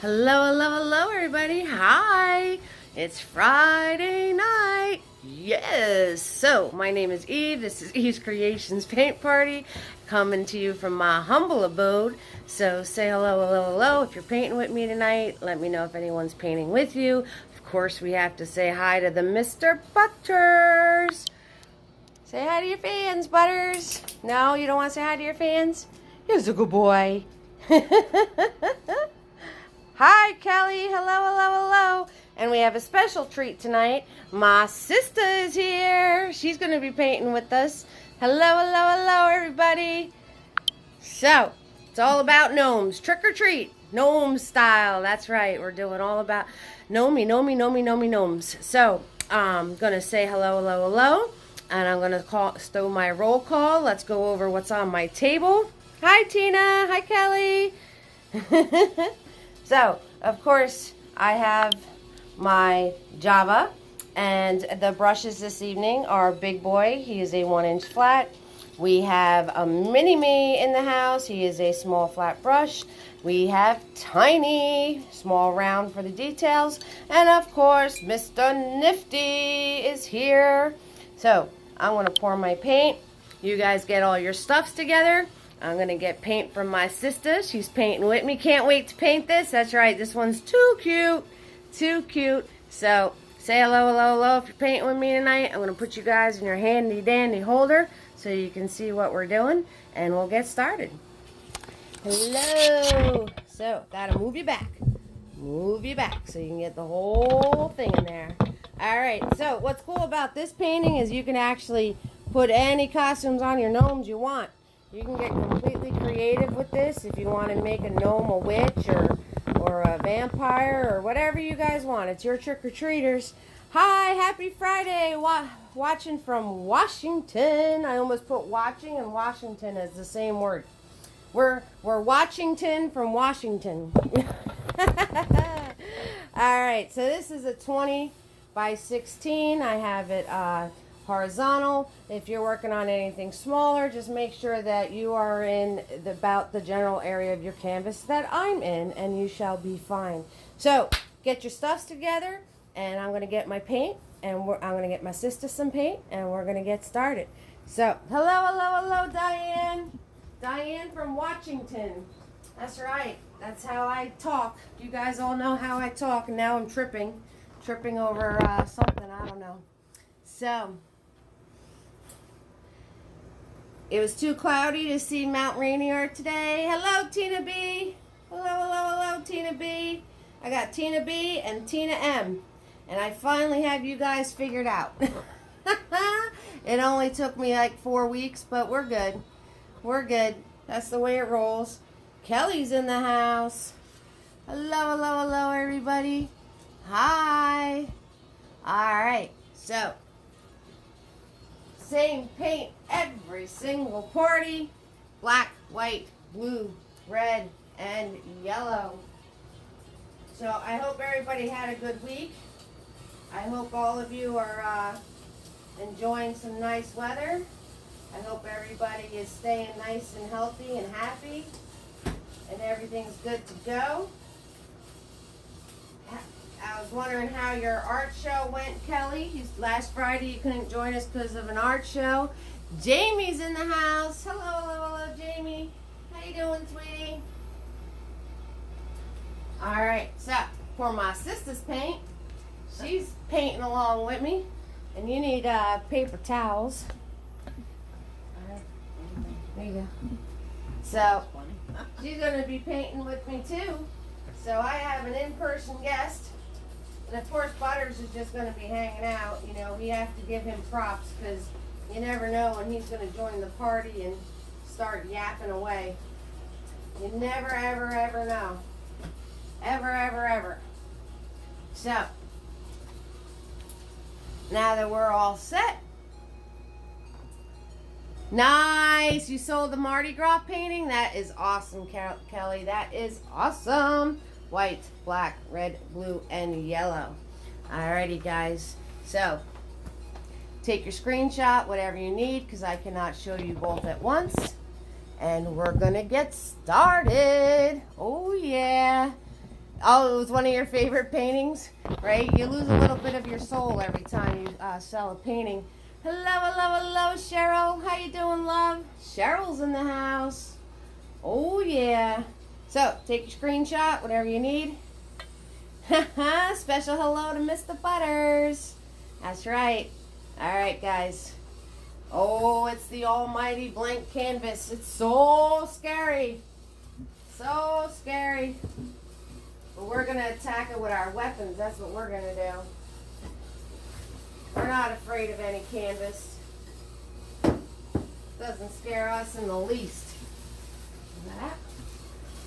Hello, hello, hello, everybody. Hi. It's Friday night. Yes. So, my name is Eve. This is Eve's Creations Paint Party, coming to you from my humble abode. So, say hello, hello, hello. If you're painting with me tonight, let me know if anyone's painting with you. Of course, we have to say hi to the Mr. Butters. Say hi to your fans, Butters. No, you don't want to say hi to your fans? He's a good boy. Hi, Kelly. Hello, hello, hello. And we have a special treat tonight. My sister is here. She's going to be painting with us. Hello, hello, hello, everybody. So, it's all about gnomes. Trick or treat. Gnome style. That's right. We're doing all about gnomes. So, I'm going to say hello, hello, hello. And I'm going to stow my roll call. Let's go over what's on my table. Hi, Tina. Hi, Kelly. So, of course, I have my Java, and the brushes this evening are Big Boy. He is a 1-inch flat. We have a Mini-Me in the house. He is a small flat brush. We have Tiny, small round for the details. And, of course, Mr. Nifty is here. So, I'm going to pour my paint. You guys get all your stuffs together. I'm going to get paint from my sister. She's painting with me. Can't wait to paint this. That's right. This one's too cute. Too cute. So, say hello, hello, hello if you're painting with me tonight. I'm going to put you guys in your handy-dandy holder so you can see what we're doing. And we'll get started. Hello. So, got to move you back. Move you back so you can get the whole thing in there. Alright, so what's cool about this painting is you can actually put any costumes on your gnomes you want. You can get completely creative with this if you want to make a gnome a witch or a vampire or whatever you guys want. It's your trick-or-treaters. Hi, happy Friday. Watching from Washington. I almost put watching and Washington as the same word. We're Washington from Washington. Alright, so this is a 20 by 16. I have it horizontal. If you're working on anything smaller, just make sure that you are in about the general area of your canvas that I'm in, and you shall be fine. So get your stuffs together, and I'm going to get my paint, and I'm going to get my sister some paint, and we're going to get started. So hello, hello, hello, Diane. Diane from Washington. That's right. That's how I talk. You guys all know how I talk, and now I'm tripping over something, I don't know. So it was too cloudy to see Mount Rainier today. Hello, Tina B. Hello, hello, hello, Tina B. I got Tina B and Tina M. And I finally have you guys figured out. It only took me like 4 weeks, but we're good. We're good. That's the way it rolls. Kelly's in the house. Hello, hello, hello, everybody. Hi. Alright, so same paint every single party. Black, white, blue, red, and yellow. So I hope everybody had a good week. I hope all of you are enjoying some nice weather. I hope everybody is staying nice and healthy and happy. And everything's good to go. I was wondering how your art show went, Kelly. Last Friday you couldn't join us because of an art show. Jamie's in the house. Hello, hello, hello, Jamie. How you doing, sweetie? Alright, so for my sister's paint, she's painting along with me. And you need paper towels. There you go. So, she's going to be painting with me too. So I have an in-person guest. And of course, Butters is just going to be hanging out. You know, we have to give him props because you never know when he's going to join the party and start yapping away. You never, ever, ever know. Ever, ever, ever. So, now that we're all set. Nice! You sold the Mardi Gras painting? That is awesome, Kelly. That is awesome. White, black, red, blue, and yellow. Alrighty, guys. So, take your screenshot, whatever you need, because I cannot show you both at once. And we're going to get started. Oh, yeah. Oh, it was one of your favorite paintings, right? You lose a little bit of your soul every time you sell a painting. Hello, hello, hello, Cheryl. How you doing, love? Cheryl's in the house. Oh, yeah. So, take your screenshot, whatever you need. Special hello to Mr. Butters. That's right. All right, guys. Oh, it's the almighty blank canvas. It's so scary. So scary. But we're going to attack it with our weapons. That's what we're going to do. We're not afraid of any canvas. Doesn't scare us in the least.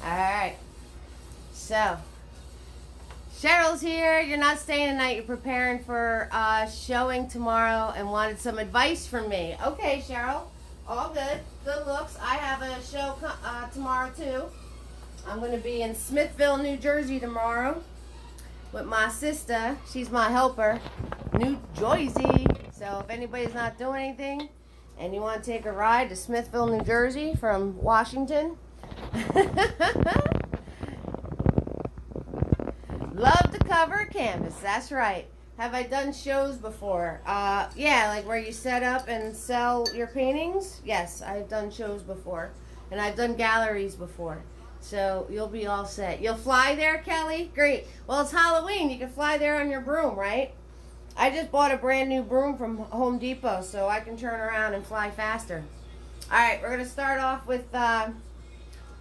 Alright. So, Cheryl's here. You're not staying tonight. You're preparing for showing tomorrow and wanted some advice from me. Okay, Cheryl. All good. Good looks. I have a show tomorrow, too. I'm going to be in Smithville, New Jersey tomorrow with my sister. She's my helper. New Jersey. So if anybody's not doing anything and you want to take a ride to Smithville, New Jersey from Washington. Love to cover a canvas. That's right. Have I done shows before? Yeah, like where you set up and sell your paintings? Yes, I've done shows before. And I've done galleries before. So you'll be all set. You'll fly there, Kelly? Great. Well, it's Halloween. You can fly there on your broom, right? I just bought a brand new broom from Home Depot, so I can turn around and fly faster. All right, we're going to start off with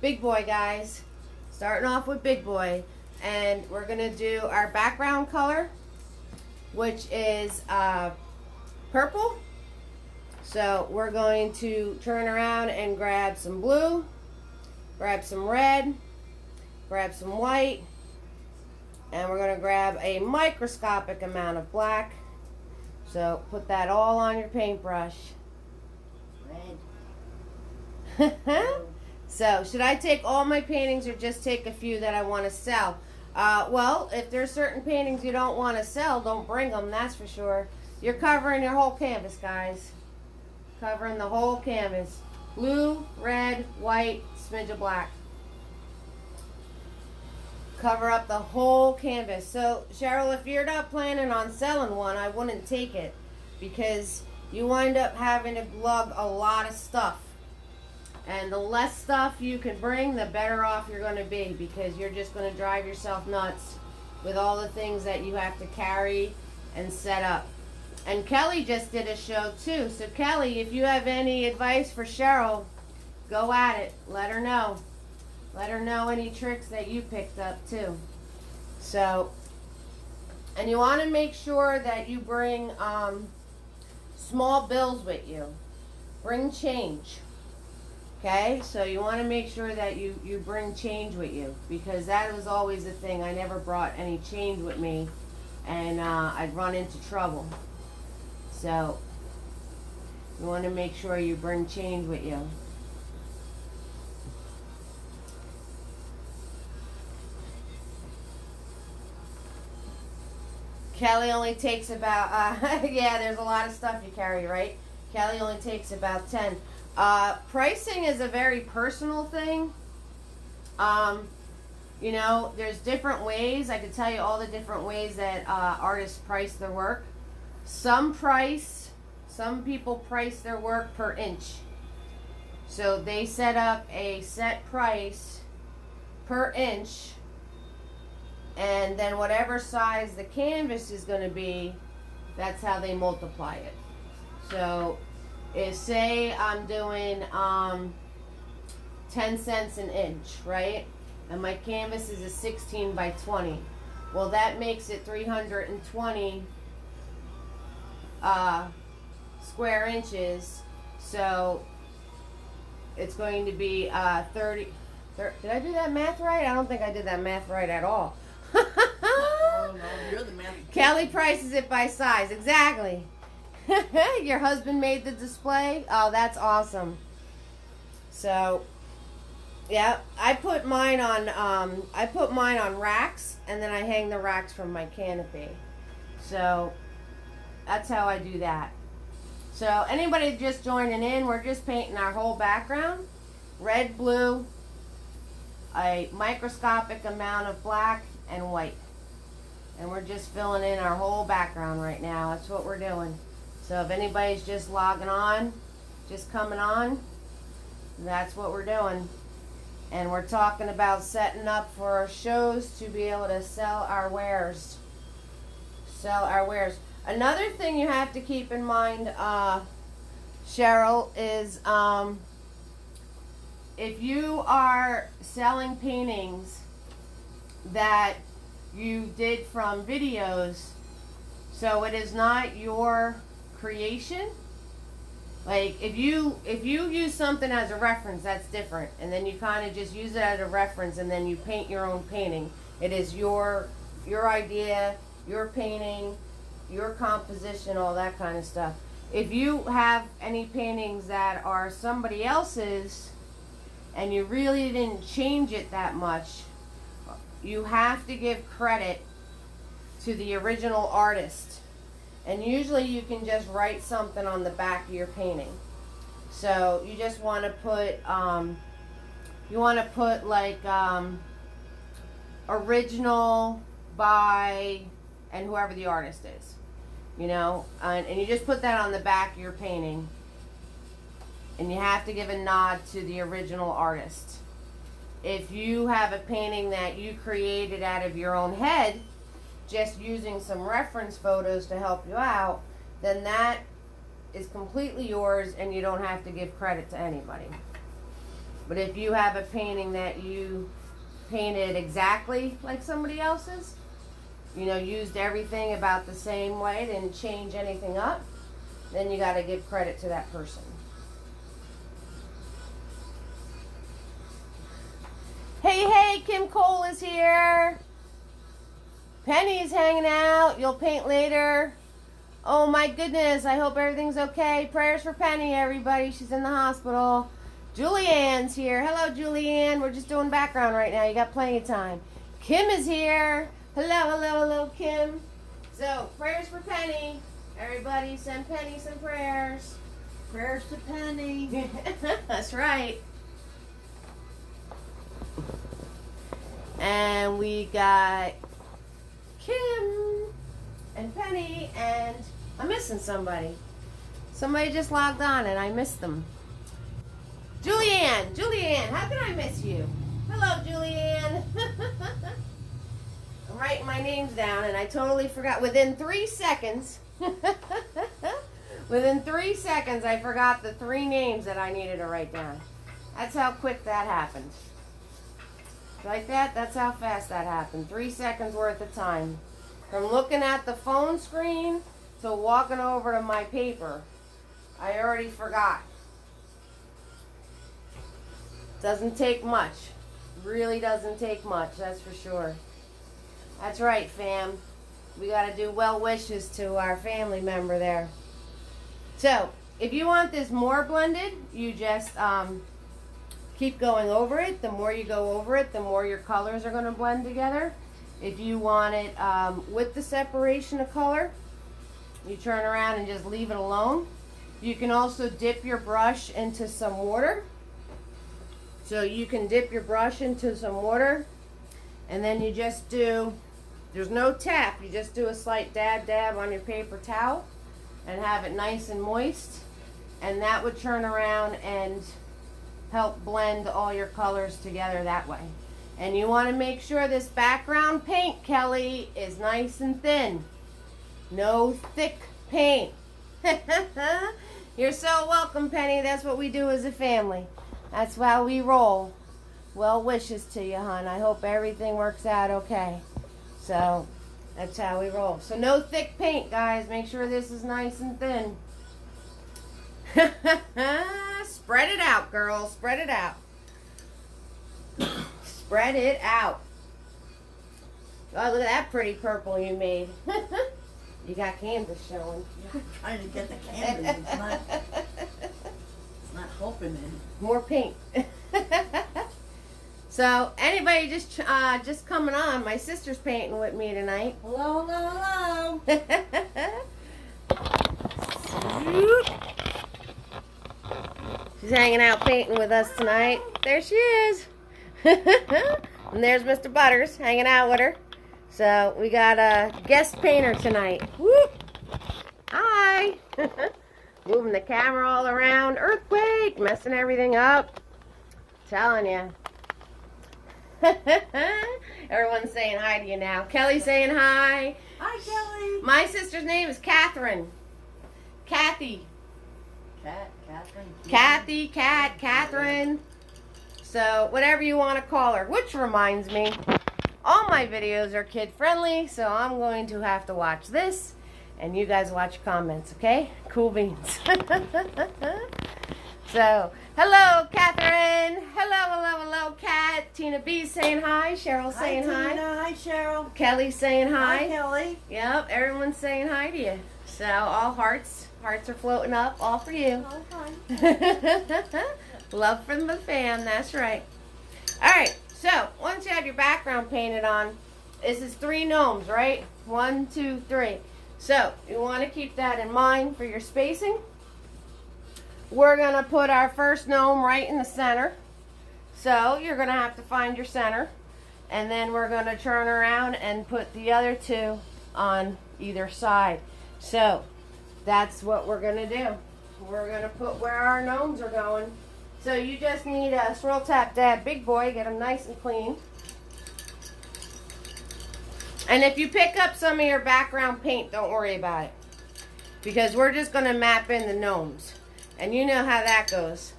Big Boy, guys. Starting off with Big Boy. And we're going to do our background color, which is purple. So we're going to turn around and grab some blue. Grab some red, grab some white, and we're going to grab a microscopic amount of black. So put that all on your paintbrush. Red. So should I take all my paintings or just take a few that I want to sell? Well, if there's certain paintings you don't want to sell, don't bring them, that's for sure. You're covering your whole canvas, guys. Covering the whole canvas. Blue, red, white, smidge of black. Cover up the whole canvas. So, Cheryl, if you're not planning on selling one, I wouldn't take it because you wind up having to lug a lot of stuff. And the less stuff you can bring, the better off you're going to be because you're just going to drive yourself nuts with all the things that you have to carry and set up. And Kelly just did a show too. So Kelly, if you have any advice for Cheryl, go at it. Let her know. Let her know any tricks that you picked up too. So, and you want to make sure that you bring small bills with you. Bring change. Okay, so you want to make sure that you bring change with you because that was always the thing. I never brought any change with me and I'd run into trouble. So, you want to make sure you bring change with you. Kelly only takes about, yeah, there's a lot of stuff you carry, right? Kelly only takes about 10. Pricing is a very personal thing. You know, there's different ways. I could tell you all the different ways that artists price their work. Some people price their work per inch. So they set up a set price per inch, and then whatever size the canvas is going to be, that's how they multiply it. So if say I'm doing 10 cents an inch, right? And my canvas is a 16 by 20. Well, that makes it 320 square inches. So it's going to be 30. Did I do that math right? I don't think I did that math right at all. Oh, no, you're the math. Kelly prices it by size. Exactly. Your husband made the display? Oh, that's awesome. So, yeah, I put mine on racks, and then I hang the racks from my canopy. So, that's how I do that. So, anybody just joining in, we're just painting our whole background. Red, blue, a microscopic amount of black and white. And we're just filling in our whole background right now. That's what we're doing. So if anybody's just logging on, just coming on, that's what we're doing. And we're talking about setting up for our shows to be able to sell our wares. Sell our wares. Another thing you have to keep in mind, Cheryl, is if you are selling paintings that you did from videos, so it is not your creation. Like if you use something as a reference, that's different, and then you kind of just use it as a reference and then you paint your own painting. It is your idea, your painting, your composition, all that kind of stuff. If you have any paintings that are somebody else's and you really didn't change it that much, you have to give credit to the original artist. And usually you can just write something on the back of your painting. So you just want to put, like original by and whoever the artist is, you know, and you just put that on the back of your painting. And you have to give a nod to the original artist. If you have a painting that you created out of your own head, just using some reference photos to help you out, then that is completely yours and you don't have to give credit to anybody. But if you have a painting that you painted exactly like somebody else's, you know, used everything about the same way, didn't change anything up, then you got to give credit to that person. Hey, Kim Cole is here. Penny's hanging out. You'll paint later. Oh my goodness, I hope everything's okay. Prayers for Penny, everybody. She's in the hospital. Julianne's here. Hello, Julianne. We're just doing background right now. You got plenty of time. Kim is here. Hello, Kim. So, prayers for Penny. Everybody, send Penny some prayers. Prayers to Penny. That's right. And we got Kim and Penny, and I'm missing somebody. Somebody just logged on and I missed them. Julianne, how can I miss you? Hello, Julianne. I'm writing my names down and I totally forgot. Within 3 seconds, I forgot the 3 names that I needed to write down. That's how quick that happened. Like that, that's how fast that happened. 3 seconds worth of time. From looking at the phone screen to walking over to my paper, I already forgot. Doesn't take much. Really doesn't take much, that's for sure. That's right, fam. We got to do well wishes to our family member there. So, if you want this more blended, you just keep going over it. The more you go over it, the more your colors are going to blend together. If you want it with the separation of color, you turn around and just leave it alone. You can also dip your brush into some water. So you can dip your brush into some water, and then you just do, there's no tap, you just do a slight dab on your paper towel and have it nice and moist, and that would turn around and help blend all your colors together that way. And you want to make sure this background paint, Kelly, is nice and thin. No thick paint. You're so welcome, Penny. That's what we do as a family. That's how we roll. Well wishes to you, hon. I hope everything works out okay. So, that's how we roll. So, no thick paint, guys. Make sure this is nice and thin. Spread it out, girls. Spread it out. Spread it out. Oh, look at that pretty purple you made. You got canvas showing. I'm trying to get the canvas. It's not helping it. More paint. So, anybody just coming on, my sister's painting with me tonight. Hello. She's hanging out painting with us tonight. There she is. And there's Mr. Butters hanging out with her. So we got a guest painter tonight. Whoop! Hi! Moving the camera all around. Earthquake! Messing everything up. Telling you. Everyone's saying hi to you now. Kelly's saying hi. Hi, Kelly. My sister's name is Catherine. Kathy. Catherine. Kathy, Kat, Catherine. So whatever you want to call her. Which reminds me, all my videos are kid friendly, so I'm going to have to watch this, and you guys watch your comments, okay? Cool beans. So, hello, Catherine. Hello, Kat. Tina B's saying hi. Cheryl saying hi. Tina. Hi, Cheryl. Kelly saying hi. Hi, Kelly. Yep, everyone's saying hi to you. So, all hearts are floating up, all for you. Oh, hi. Love from the fam, that's right. Alright, so once you have your background painted on, this is 3 gnomes, right? 1, 2, 3. So you want to keep that in mind for your spacing. We're going to put our first gnome right in the center. So you're going to have to find your center. And then we're going to turn around and put the other 2 on either side. So that's what we're going to do. We're going to put where our gnomes are going. So you just need a swirl tap dab big boy, get them nice and clean. And if you pick up some of your background paint, don't worry about it. Because we're just going to map in the gnomes. And you know how that goes.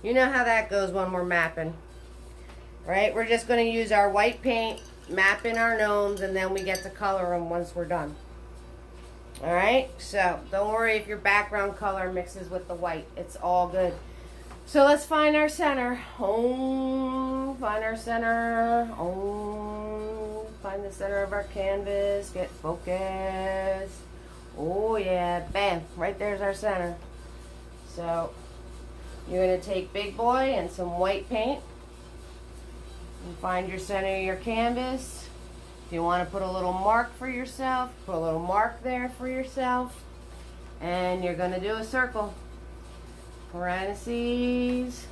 You know how that goes when we're mapping. Right? We're just going to use our white paint, map in our gnomes, and then we get to color them once we're done. Alright? So, don't worry if your background color mixes with the white. It's all good. So let's find our center. Oh, find our center. Oh, find the center of our canvas. Get focused. Oh yeah, bam, right there's our center. So you're gonna take big boy and some white paint and find your center of your canvas. If you want to put a little mark for yourself, put a little mark there for yourself. And you're gonna do a circle. Parentheses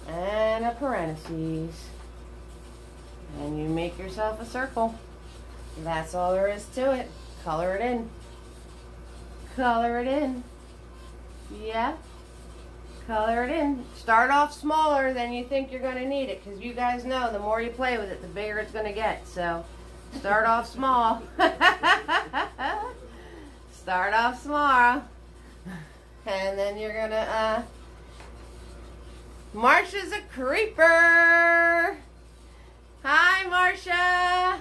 and a parentheses, and you make yourself a circle. That's all there is to it. Color it in. Color it in. Yeah. Color it in. Start off smaller than you think you're going to need it, because you guys know the more you play with it, the bigger it's going to get. So start off small. Start off small. And then you're gonna, Marsha's a creeper. Hi, Marsha.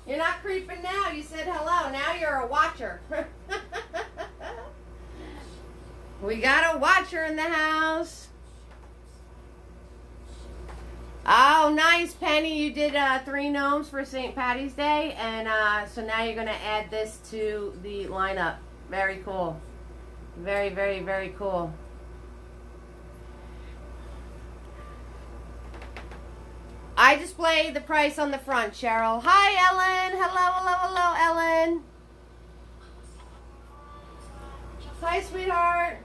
You're not creeping now. You said hello. Now you're a watcher. We got a watcher in the house. Oh, nice, Penny. You did 3 gnomes for St. Patty's Day. And so now you're going to add this to the lineup. Very cool. Very, very, very cool. I display the price on the front, Cheryl. Hi, Ellen. Hello, Ellen. Hi, sweetheart.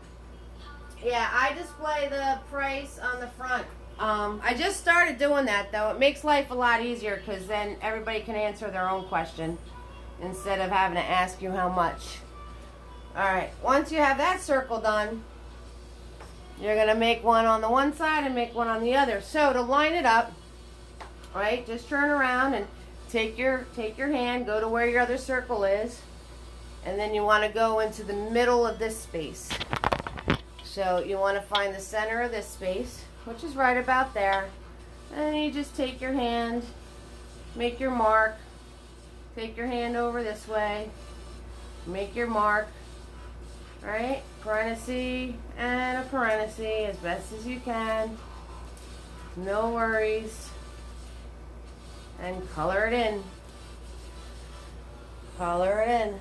Yeah, I display the price on the front. I just started doing that, though. It makes life a lot easier because then everybody can answer their own question instead of having to ask you how much. Alright, once you have that circle done, you're going to make one on the one side and make one on the other. So to line it up, right, just turn around and take your hand, go to where your other circle is, and then you want to go into the middle of this space. So you want to find the center of this space, which is right about there. And you just take your hand, make your mark, take your hand over this way, make your mark. Right, parenthesis and a parenthesis as best as you can. No worries. And color it in. Color it in.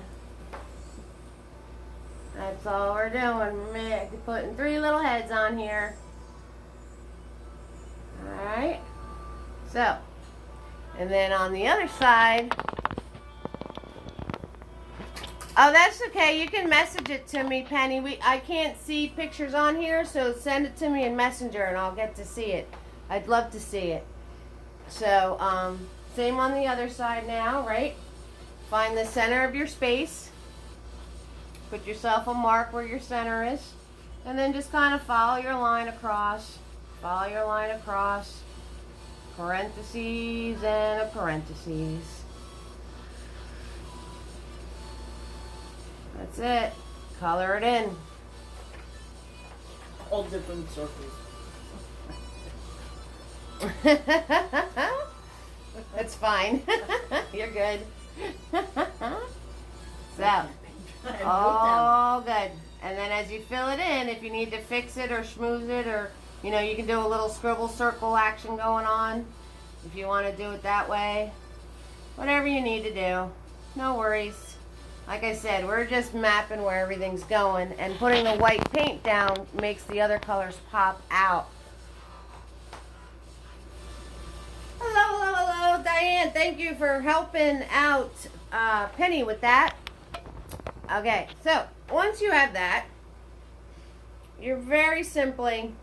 That's all we're doing. Putting 3 little heads on here. Alright. So, and then on the other side. Oh, that's okay. You can message it to me, Penny. I can't see pictures on here, so send it to me in Messenger and I'll get to see it. I'd love to see it. So, same on the other side now, right? Find the center of your space. Put yourself a mark where your center is. And then just kind of follow your line across. Follow your line across. Parentheses and a parentheses. That's it. Color it in. All different circles. It's fine. You're good. So, all good. And then as you fill it in, if you need to fix it or schmooze it, or you know, you can do a little scribble circle action going on if you want to do it that way. Whatever you need to do. No worries. Like I said, we're just mapping where everything's going, and putting the white paint down makes the other colors pop out. Hello, hello, hello, Diane. Thank you for helping out Penny with that. Okay, so once you have that, you're very simply,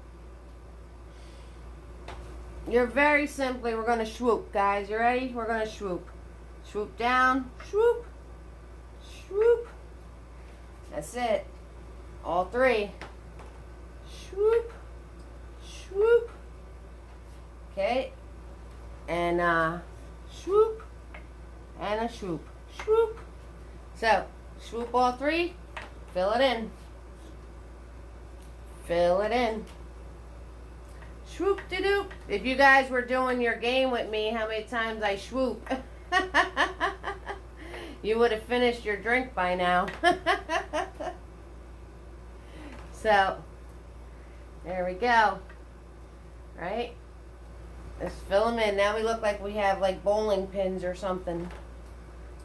we're going to swoop, guys. You ready? We're going to swoop. Swoop down, swoop, swoop. That's it. All three. Swoop, swoop. Okay. And swoop, and a swoop, swoop. So, swoop all three, fill it in. Fill it in. Swoop-de-doop. If you guys were doing your game with me, how many times I swoop, you would have finished your drink by now. So, there we go. Right? Let's fill them in. Now we look like we have like bowling pins or something.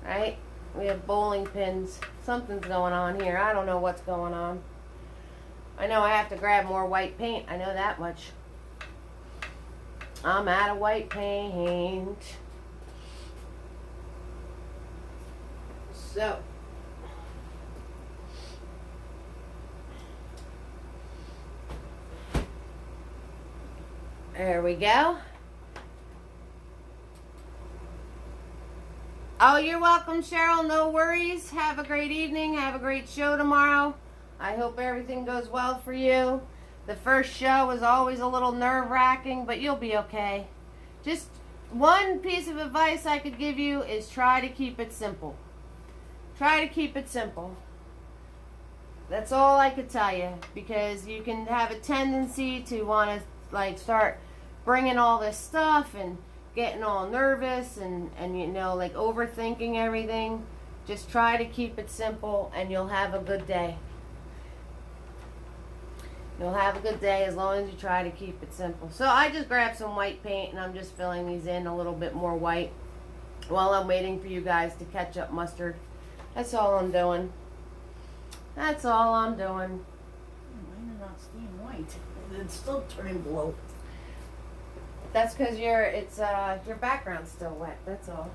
Right? We have bowling pins. Something's going on here. I don't know what's going on. I know I have to grab more white paint. I know that much. I'm out of white paint. So. There we go. Oh, you're welcome, Cheryl. No worries. Have a great evening. Have a great show tomorrow. I hope everything goes well for you. The first show is always a little nerve-wracking, but you'll be okay. Just one piece of advice I could give you is try to keep it simple. Try to keep it simple. That's all I could tell you, because you can have a tendency to want to like start bringing all this stuff and getting all nervous and you know, like overthinking everything. Just try to keep it simple and you'll have a good day. You'll have a good day as long as you try to keep it simple. So I just grabbed some white paint and I'm just filling these in a little bit more white while I'm waiting for you guys to catch up mustard. That's all I'm doing. That's all I'm doing. Mine are not steam white. It's still turning blue. That's because your background's still wet. That's all.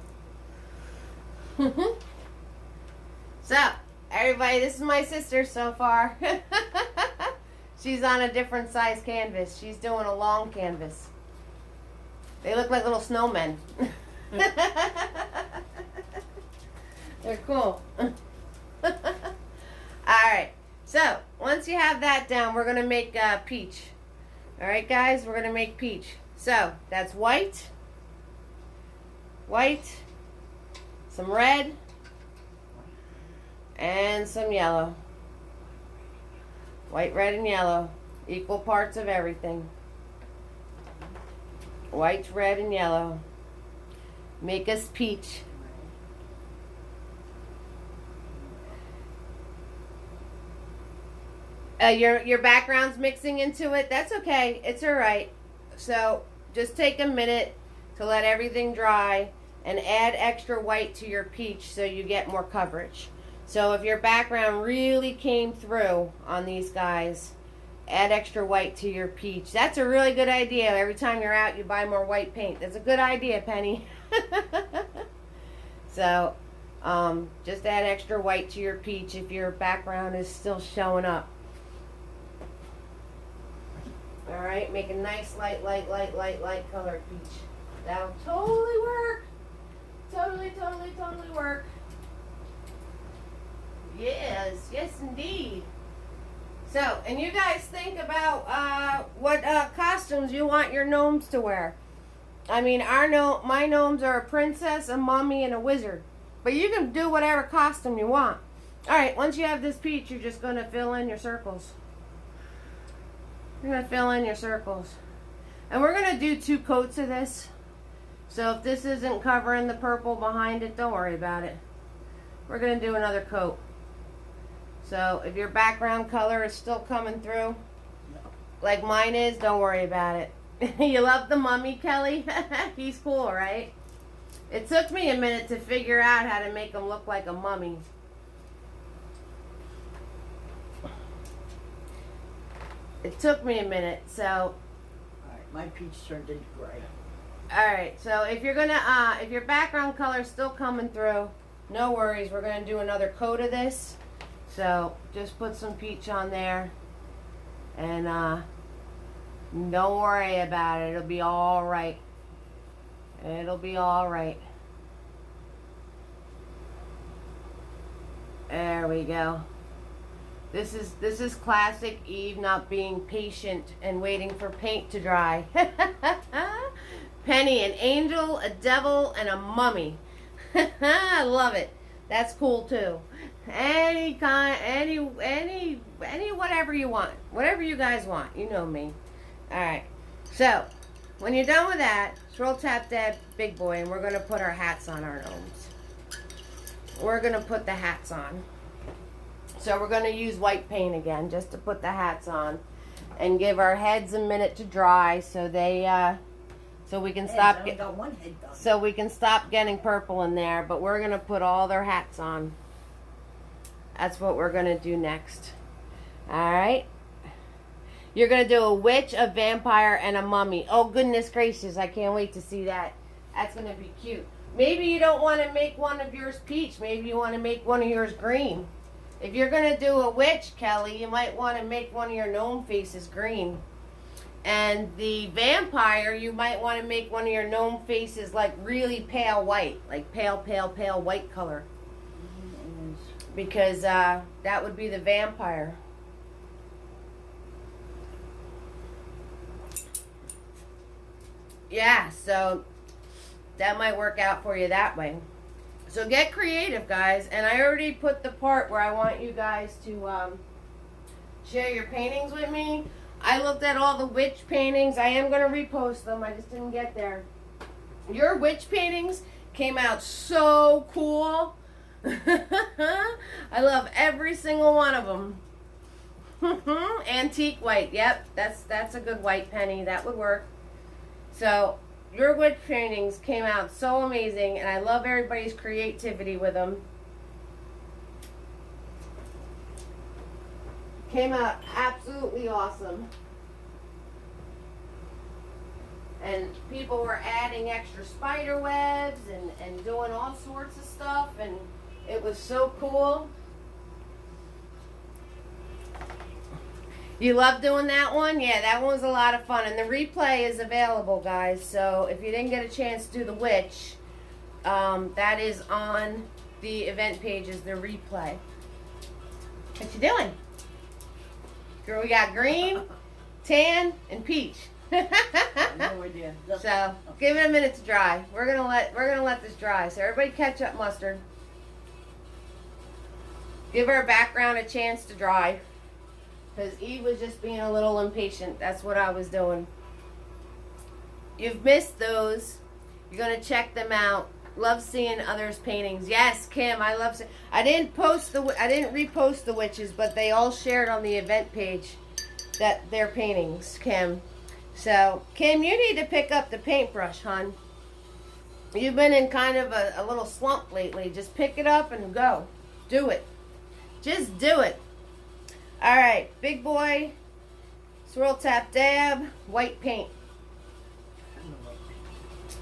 So, everybody, this is my sister so far. She's on a different size canvas. She's doing a long canvas. They look like little snowmen. They're cool. Alright, so once you have that down, we're going to make peach. Alright, guys, we're going to make peach. So, that's white, some red, and some yellow. White, red, and yellow. Equal parts of everything. White, red, and yellow. Make us peach. Your background's mixing into it. That's okay. It's alright. So, just take a minute to let everything dry and add extra white to your peach so you get more coverage. So if your background really came through on these guys, add extra white to your peach. That's a really good idea. Every time you're out, you buy more white paint. That's a good idea, Penny. So, just add extra white to your peach if your background is still showing up. Alright. white, make a nice light colored peach. That'll totally work. Totally work. Yes, yes indeed. So, and you guys think about what costumes you want your gnomes to wear. I mean, my gnomes are a princess, a mummy, and a wizard. But you can do whatever costume you want. Alright, once you have this peach, you're just going to fill in your circles. You're going to fill in your circles. And we're going to do 2 coats of this. So if this isn't covering the purple behind it, don't worry about it. We're going to do another coat. So if your background color is still coming through, like mine is, don't worry about it. You love the mummy, Kelly? He's cool, right? It took me a minute to figure out how to make him look like a mummy. It took me a minute, so. Alright, my peach turned into gray. Alright, so if you're gonna, if your background color is still coming through, no worries. We're gonna do another coat of this. So just put some peach on there, and don't worry about it. It'll be all right. It'll be all right. There we go. This is classic Eve not being patient and waiting for paint to dry. Penny, an angel, a devil, and a mummy. I love it. That's cool too. Any kind, any whatever you want, whatever you guys want. You know me. All right. So when you're done with that, scroll tap that big boy, and we're gonna put our hats on our gnomes. We're gonna put the hats on. So we're going to use white paint again just to put the hats on and give our heads a minute to dry so they so we can stop got one head done. so we can stop getting purple in there, but we're going to put all their hats on. That's what we're going to do next. All right? You're going to do a witch, a vampire, and a mummy. Oh goodness gracious, I can't wait to see that. That's going to be cute. Maybe you don't want to make one of yours peach. Maybe you want to make one of yours green. If you're going to do a witch, Kelly, you might want to make one of your gnome faces green. And the vampire, you might want to make one of your gnome faces like really pale white. Like pale white color. Because that would be the vampire. Yeah, so that might work out for you that way. So get creative, guys. And I already put the part where I want you guys to share your paintings with me. I looked at all the witch paintings. I am going to repost them. I just didn't get there. Your witch paintings came out so cool. I love every single one of them. Antique white. Yep, that's a good white, Penny. That would work. So your witch paintings came out so amazing, and I love everybody's creativity with them. Came out absolutely awesome. And people were adding extra spider webs and doing all sorts of stuff, and it was so cool. You love doing that one? Yeah, that one was a lot of fun. And the replay is available, guys. So if you didn't get a chance to do the witch, that is on the event pages, the replay. What you doing? Girl, we got green, tan, and peach. No idea. So give it a minute to dry. We're gonna let this dry. So everybody catch up, mustard. Give our background a chance to dry. Because Eve was just being a little impatient. That's what I was doing. You've missed those. You're going to check them out. Love seeing others' paintings. Yes, Kim, I love seeing. I didn't repost the witches, but they all shared on the event page that their paintings, Kim. So, Kim, you need to pick up the paintbrush, hon. You've been in kind of a little slump lately. Just pick it up and go. Do it. Just do it. All right, big boy, swirl, tap, dab, white paint.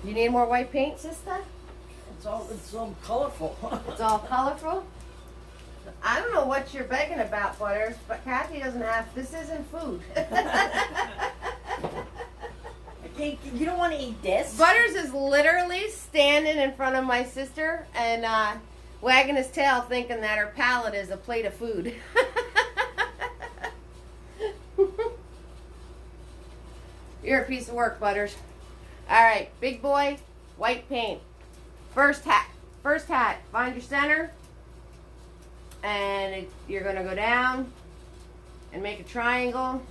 You need more white paint, sister? It's all colorful. It's all colorful? I don't know what you're begging about, Butters, but Kathy doesn't have, this isn't food. Pink, you don't want to eat this? Butters is literally standing in front of my sister and wagging his tail thinking that her palate is a plate of food. You're a piece of work, Butters. All right, big boy, white paint. First hat. Find your center. And you're going to go down and make a triangle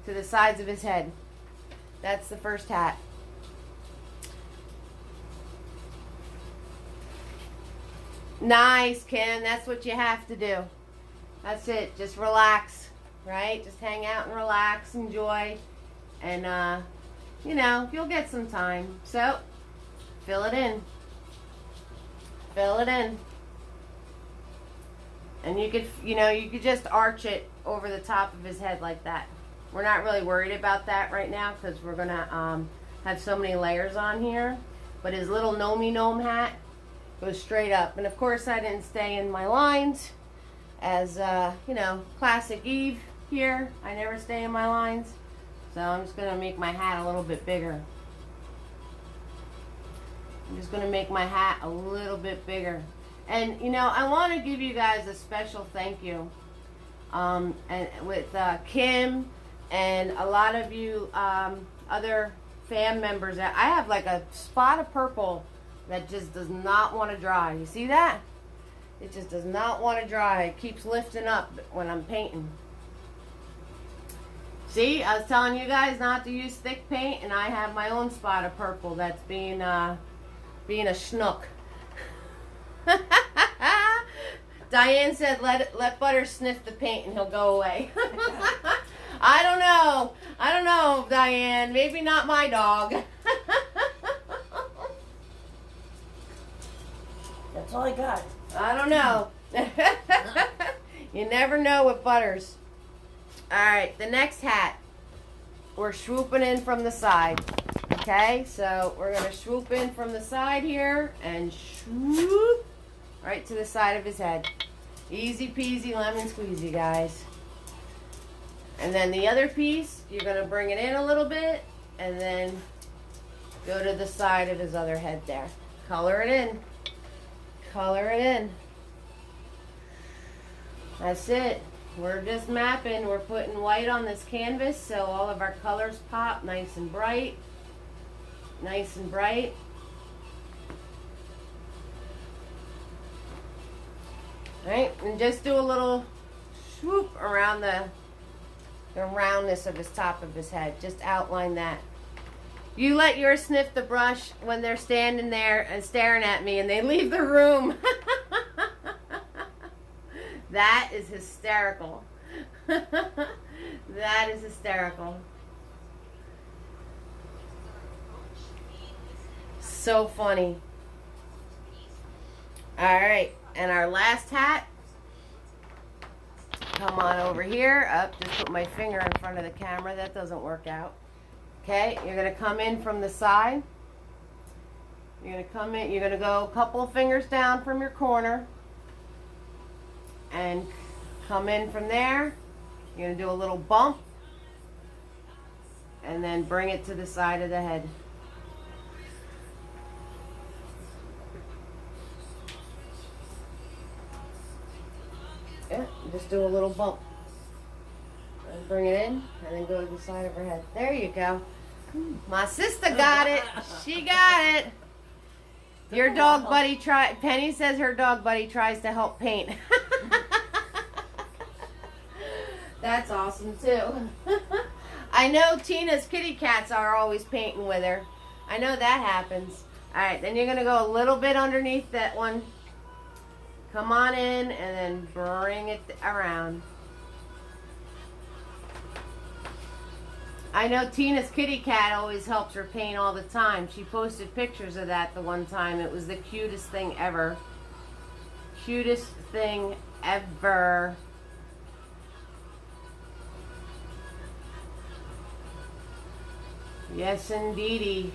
to the sides of his head. That's the first hat. Nice, Kim. That's what you have to do. That's it. Just relax, right? Just hang out and relax, enjoy. And, you know, you'll get some time. So, fill it in. Fill it in. And you could, you know, you could just arch it over the top of his head like that. We're not really worried about that right now because we're going to have so many layers on here. But his little gnome hat goes straight up. And of course I didn't stay in my lines as, you know, classic Eve here. I never stay in my lines. So I'm just going to make my hat a little bit bigger. I'm just going to make my hat a little bit bigger. And, you know, I want to give you guys a special thank you. And with Kim and a lot of you other fan members. I have like a spot of purple that just does not want to dry. You see that? It just does not want to dry. It keeps lifting up when I'm painting. See, I was telling you guys not to use thick paint, and I have my own spot of purple that's being a schnook. Diane said, let Butter sniff the paint and he'll go away. I don't know, Diane. Maybe not my dog. That's all I got. I don't know. You never know with Butters. Alright, the next hat. We're swooping in from the side. Okay, so we're going to swoop in from the side here and swoop right to the side of his head. Easy peasy lemon squeezy, guys. And then the other piece, you're going to bring it in a little bit and then go to the side of his other head there. Color it in. Color it in. That's it. We're just mapping. We're putting white on this canvas so all of our colors pop nice and bright. Nice and bright. Right? And just do a little swoop around the roundness of his top of his head. Just outline that. You let yours sniff the brush when they're standing there and staring at me and they leave the room. That is hysterical. That is hysterical. So funny. Alright, and our last hat. Come on over here. Up, just put my finger in front of the camera. That doesn't work out. Okay, you're going to come in from the side. You're going to come in, you're going to go a couple of fingers down from your corner. And come in from there. You're going to do a little bump. And then bring it to the side of the head. Yeah, just do a little bump. And bring it in. And then go to the side of her head. There you go. My sister got it. She got it. Your dog buddy Penny says her dog buddy tries to help paint. That's awesome too. I know Tina's kitty cats are always painting with her. I know that happens. Alright, then you're going to go a little bit underneath that one. Come on in and then bring it around. I know Tina's kitty cat always helps her paint all the time. She posted pictures of that the one time. It was the cutest thing ever. Cutest thing ever. Yes, indeedy.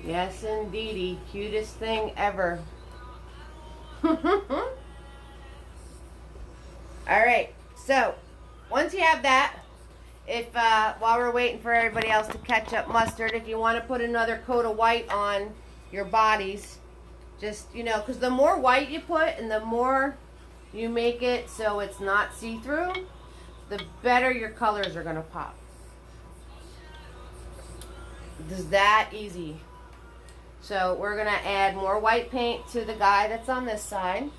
Yes, indeedy. Cutest thing ever. Alright, so once you have that, if while we're waiting for everybody else to catch up mustard, if you want to put another coat of white on your bodies, just, you know, because the more white you put and the more you make it so it's not see-through, the better your colors are going to pop. It's that easy. So we're going to add more white paint to the guy that's on this side.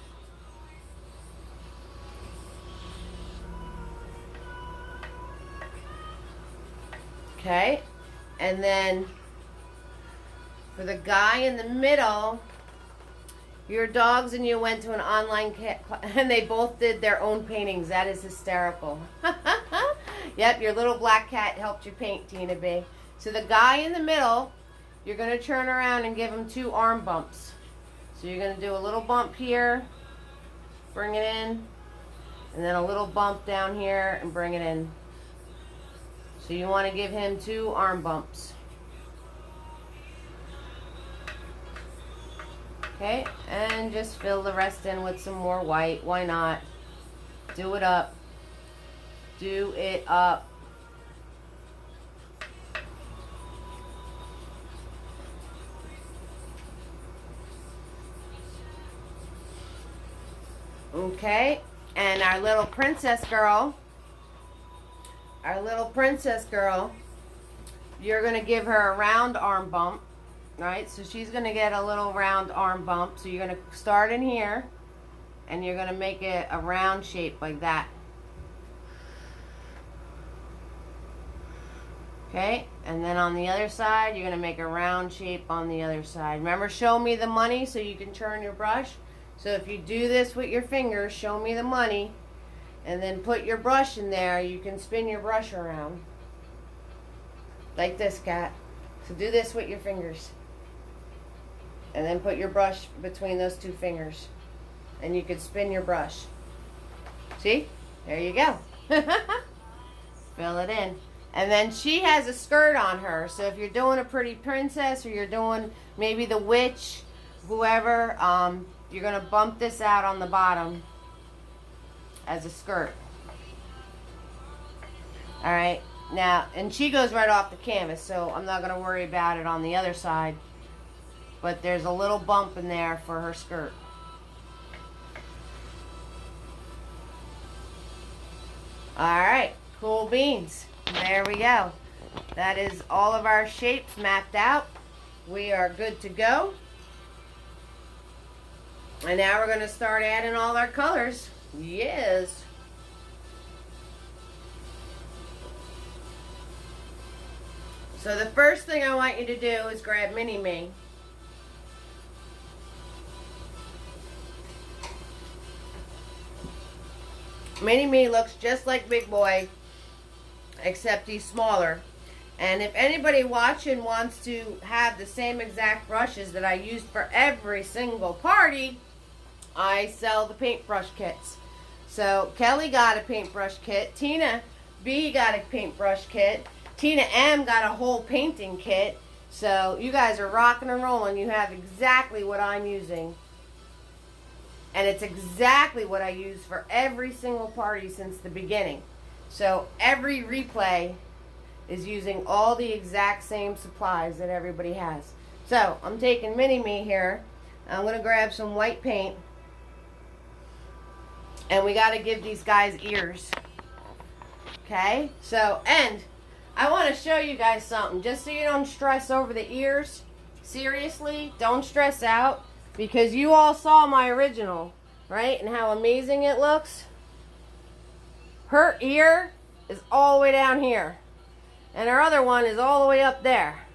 Okay, and then for the guy in the middle, your dogs and you went to an online and they both did their own paintings. That is hysterical. Yep, your little black cat helped you paint, Tina B. So the guy in the middle, you're going to turn around and give him 2 arm bumps. So you're going to do a little bump here, bring it in, and then a little bump down here and bring it in. So you want to give him 2 arm bumps. Okay, and just fill the rest in with some more white. Why not? Do it up. Do it up. Okay, and our little princess girl, you're going to give her a round arm bump, right? So she's going to get a little round arm bump. So you're going to start in here, and you're going to make it a round shape like that. Okay, and then on the other side, you're going to make a round shape on the other side. Remember, show me the money so you can turn your brush. So if you do this with your fingers, show me the money, and then put your brush in there, you can spin your brush around. Like this, cat. So do this with your fingers. And then put your brush between those 2 fingers. And you can spin your brush. See? There you go. Fill it in. And then she has a skirt on her. So if you're doing a pretty princess or you're doing maybe the witch, whoever, you're going to bump this out on the bottom as a skirt. Alright, now, and she goes right off the canvas, so I'm not going to worry about it on the other side. But there's a little bump in there for her skirt. Alright, cool beans. There we go. That is all of our shapes mapped out. We are good to go. And now we're going to start adding all our colors. Yes. So the first thing I want you to do is grab Mini-Me. Mini-Me looks just like Big Boy, except he's smaller. And if anybody watching wants to have the same exact brushes that I used for every single party, I sell the paintbrush kits. So Kelly got a paintbrush kit. Tina B got a paintbrush kit. Tina M got a whole painting kit. So you guys are rocking and rolling. You have exactly what I'm using. And it's exactly what I use for every single party since the beginning. So every replay is using all the exact same supplies that everybody has. So I'm taking Mini-Me here. I'm going to grab some white paint. And we got to give these guys ears. Okay? So, and I want to show you guys something. Just so you don't stress over the ears. Seriously, don't stress out. Because you all saw my original, right? And how amazing it looks. Her ear is all the way down here. And her other one is all the way up there.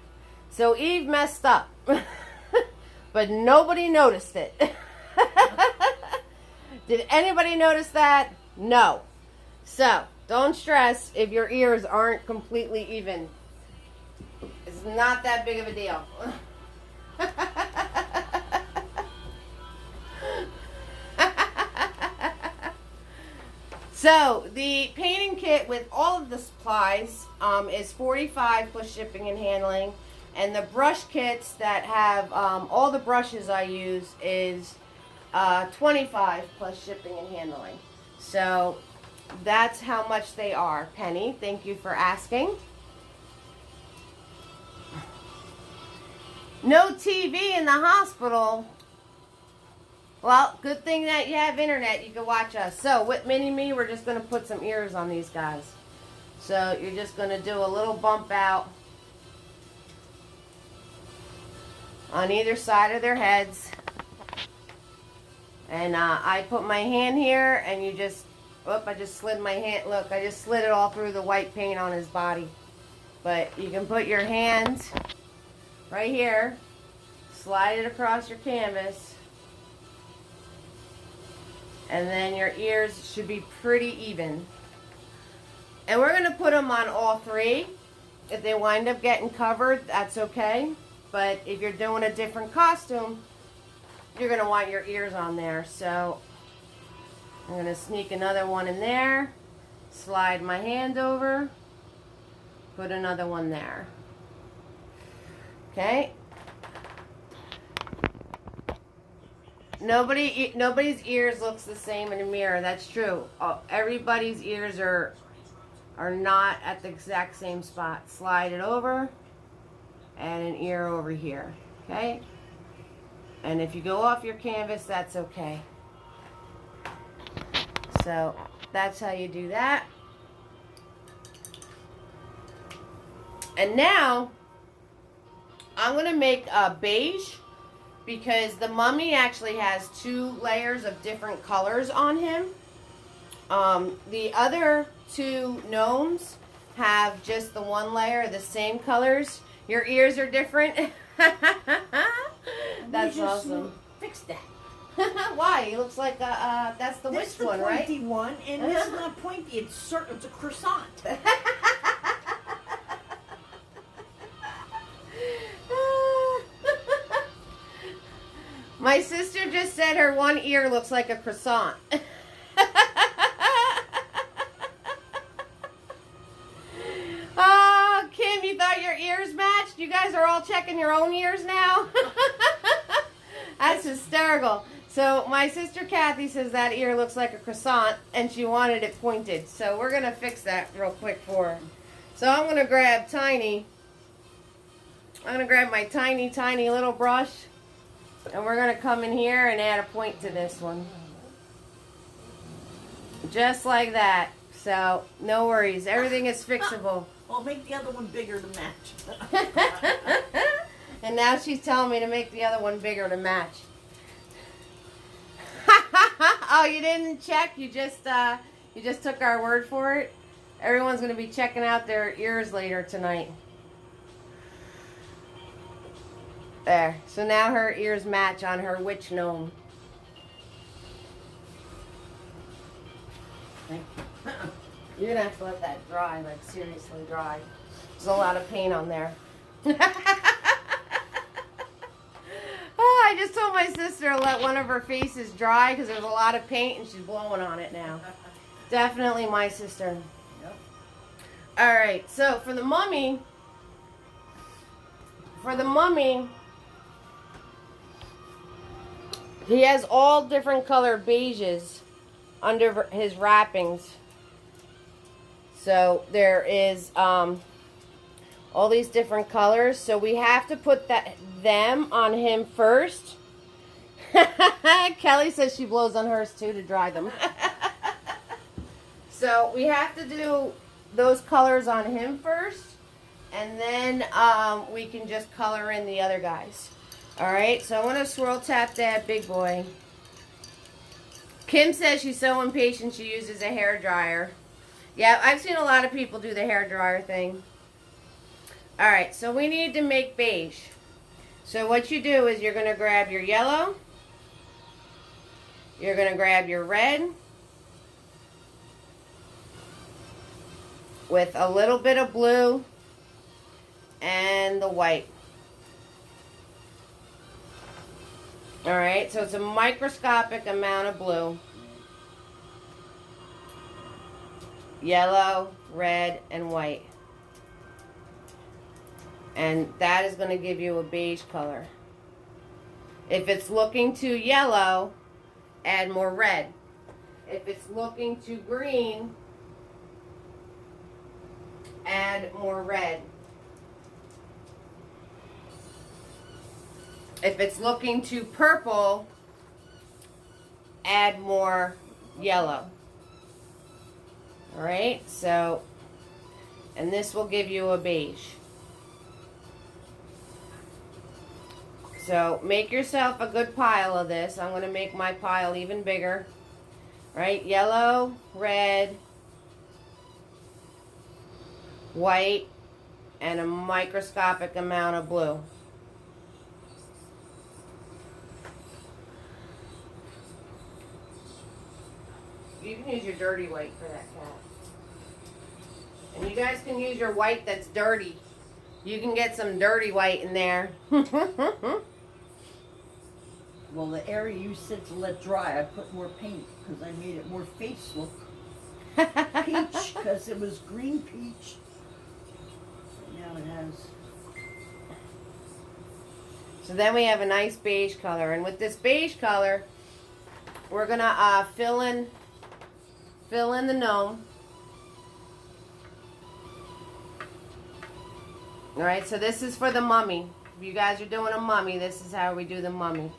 So Eve messed up. But nobody noticed it. Did anybody notice that? No. So, don't stress if your ears aren't completely even. It's not that big of a deal. So, the painting kit with all of the supplies is $45 plus shipping and handling. And the brush kits that have all the brushes I use is $25 plus shipping and handling. So that's how much they are. Penny, thank you for asking. No TV in the hospital. Well, good thing that you have internet. You can watch us. So with Mini-Me, we're just going to put some ears on these guys. So you're just going to do a little bump out on either side of their heads. And I put my hand here, and you just, I just slid my hand. Look, I just slid it all through the white paint on his body. But you can put your hands right here, slide it across your canvas, and then your ears should be pretty even. And we're going to put them on all three. If they wind up getting covered, that's okay. But if you're doing a different costume, you're going to want your ears on there. So I'm going to sneak another one in there, slide my hand over, put another one there. Okay. Nobody's ears looks the same in a mirror. That's true. Everybody's ears are not at the exact same spot. Slide it over, and an ear over here. Okay. And if you go off your canvas, that's okay. So that's how you do that. And now I'm going to make a beige, because the mummy actually has 2 layers of different colors on him. The other 2 gnomes have just the 1 layer, the same colors. Your ears are different. That's awesome. Fix that. Why? He looks like that's the witch one, right? This is the pointy one, and this is not pointy. It's a croissant. My sister just said her one ear looks like a croissant. Oh, Kim, you thought your ears matched? You guys are all checking your own ears now? That's hysterical. So my sister Kathy says that ear looks like a croissant, and she wanted it pointed. So we're going to fix that real quick for her. So I'm going to grab my tiny, tiny little brush. And we're going to come in here and add a point to this one. Just like that. So, no worries. Everything is fixable. I'll make the other one bigger to match. And now she's telling me to make the other one bigger to match. Oh, you didn't check? You just took our word for it? Everyone's going to be checking out their ears later tonight. There. So now her ears match on her witch gnome. You're going to have to let that dry, like seriously dry. There's a lot of paint on there. Oh, I just told my sister to let one of her faces dry because there's a lot of paint and she's blowing on it now. Definitely my sister. Yep. Alright, so for the mummy, he has all different color beiges under his wrappings. So there is all these different colors. So we have to put them on him first. Kelly says she blows on hers too to dry them. So we have to do those colors on him first. And then we can just color in the other guys. Alright, so I'm going to swirl tap that big boy. Kim says she's so impatient she uses a hair dryer. Yeah, I've seen a lot of people do the hair dryer thing. Alright, so we need to make beige. So what you do is you're going to grab your yellow. You're going to grab your red. With a little bit of blue. And the white. Alright, so it's a microscopic amount of blue. Yellow, red, and white. And that is going to give you a beige color. If it's looking too yellow, add more red. If it's looking too green, add more red. If it's looking too purple, add more yellow. All right, so, and this will give you a beige. So make yourself a good pile of this. I'm going to make my pile even bigger. Right, yellow, red, white, and a microscopic amount of blue. You can use your dirty white for that cat. And you guys can use your white that's dirty. You can get some dirty white in there. Well, the area you said to let dry, I put more paint because I made it more face look. Peach, because it was green peach. Now it has. So then we have a nice beige color. And with this beige color, we're going to fill in the gnome. Alright, so this is for the mummy. If you guys are doing a mummy, this is how we do the mummy.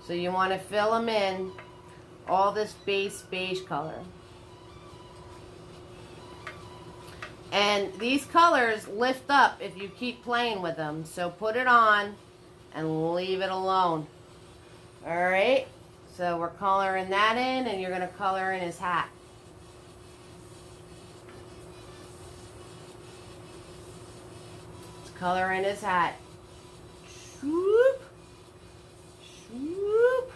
So you want to fill them in all this base beige color. And these colors lift up if you keep playing with them. So put it on and leave it alone. Alright, so we're coloring that in, and you're going to color in his hat. Let's color in his hat. Swoop. Swoop.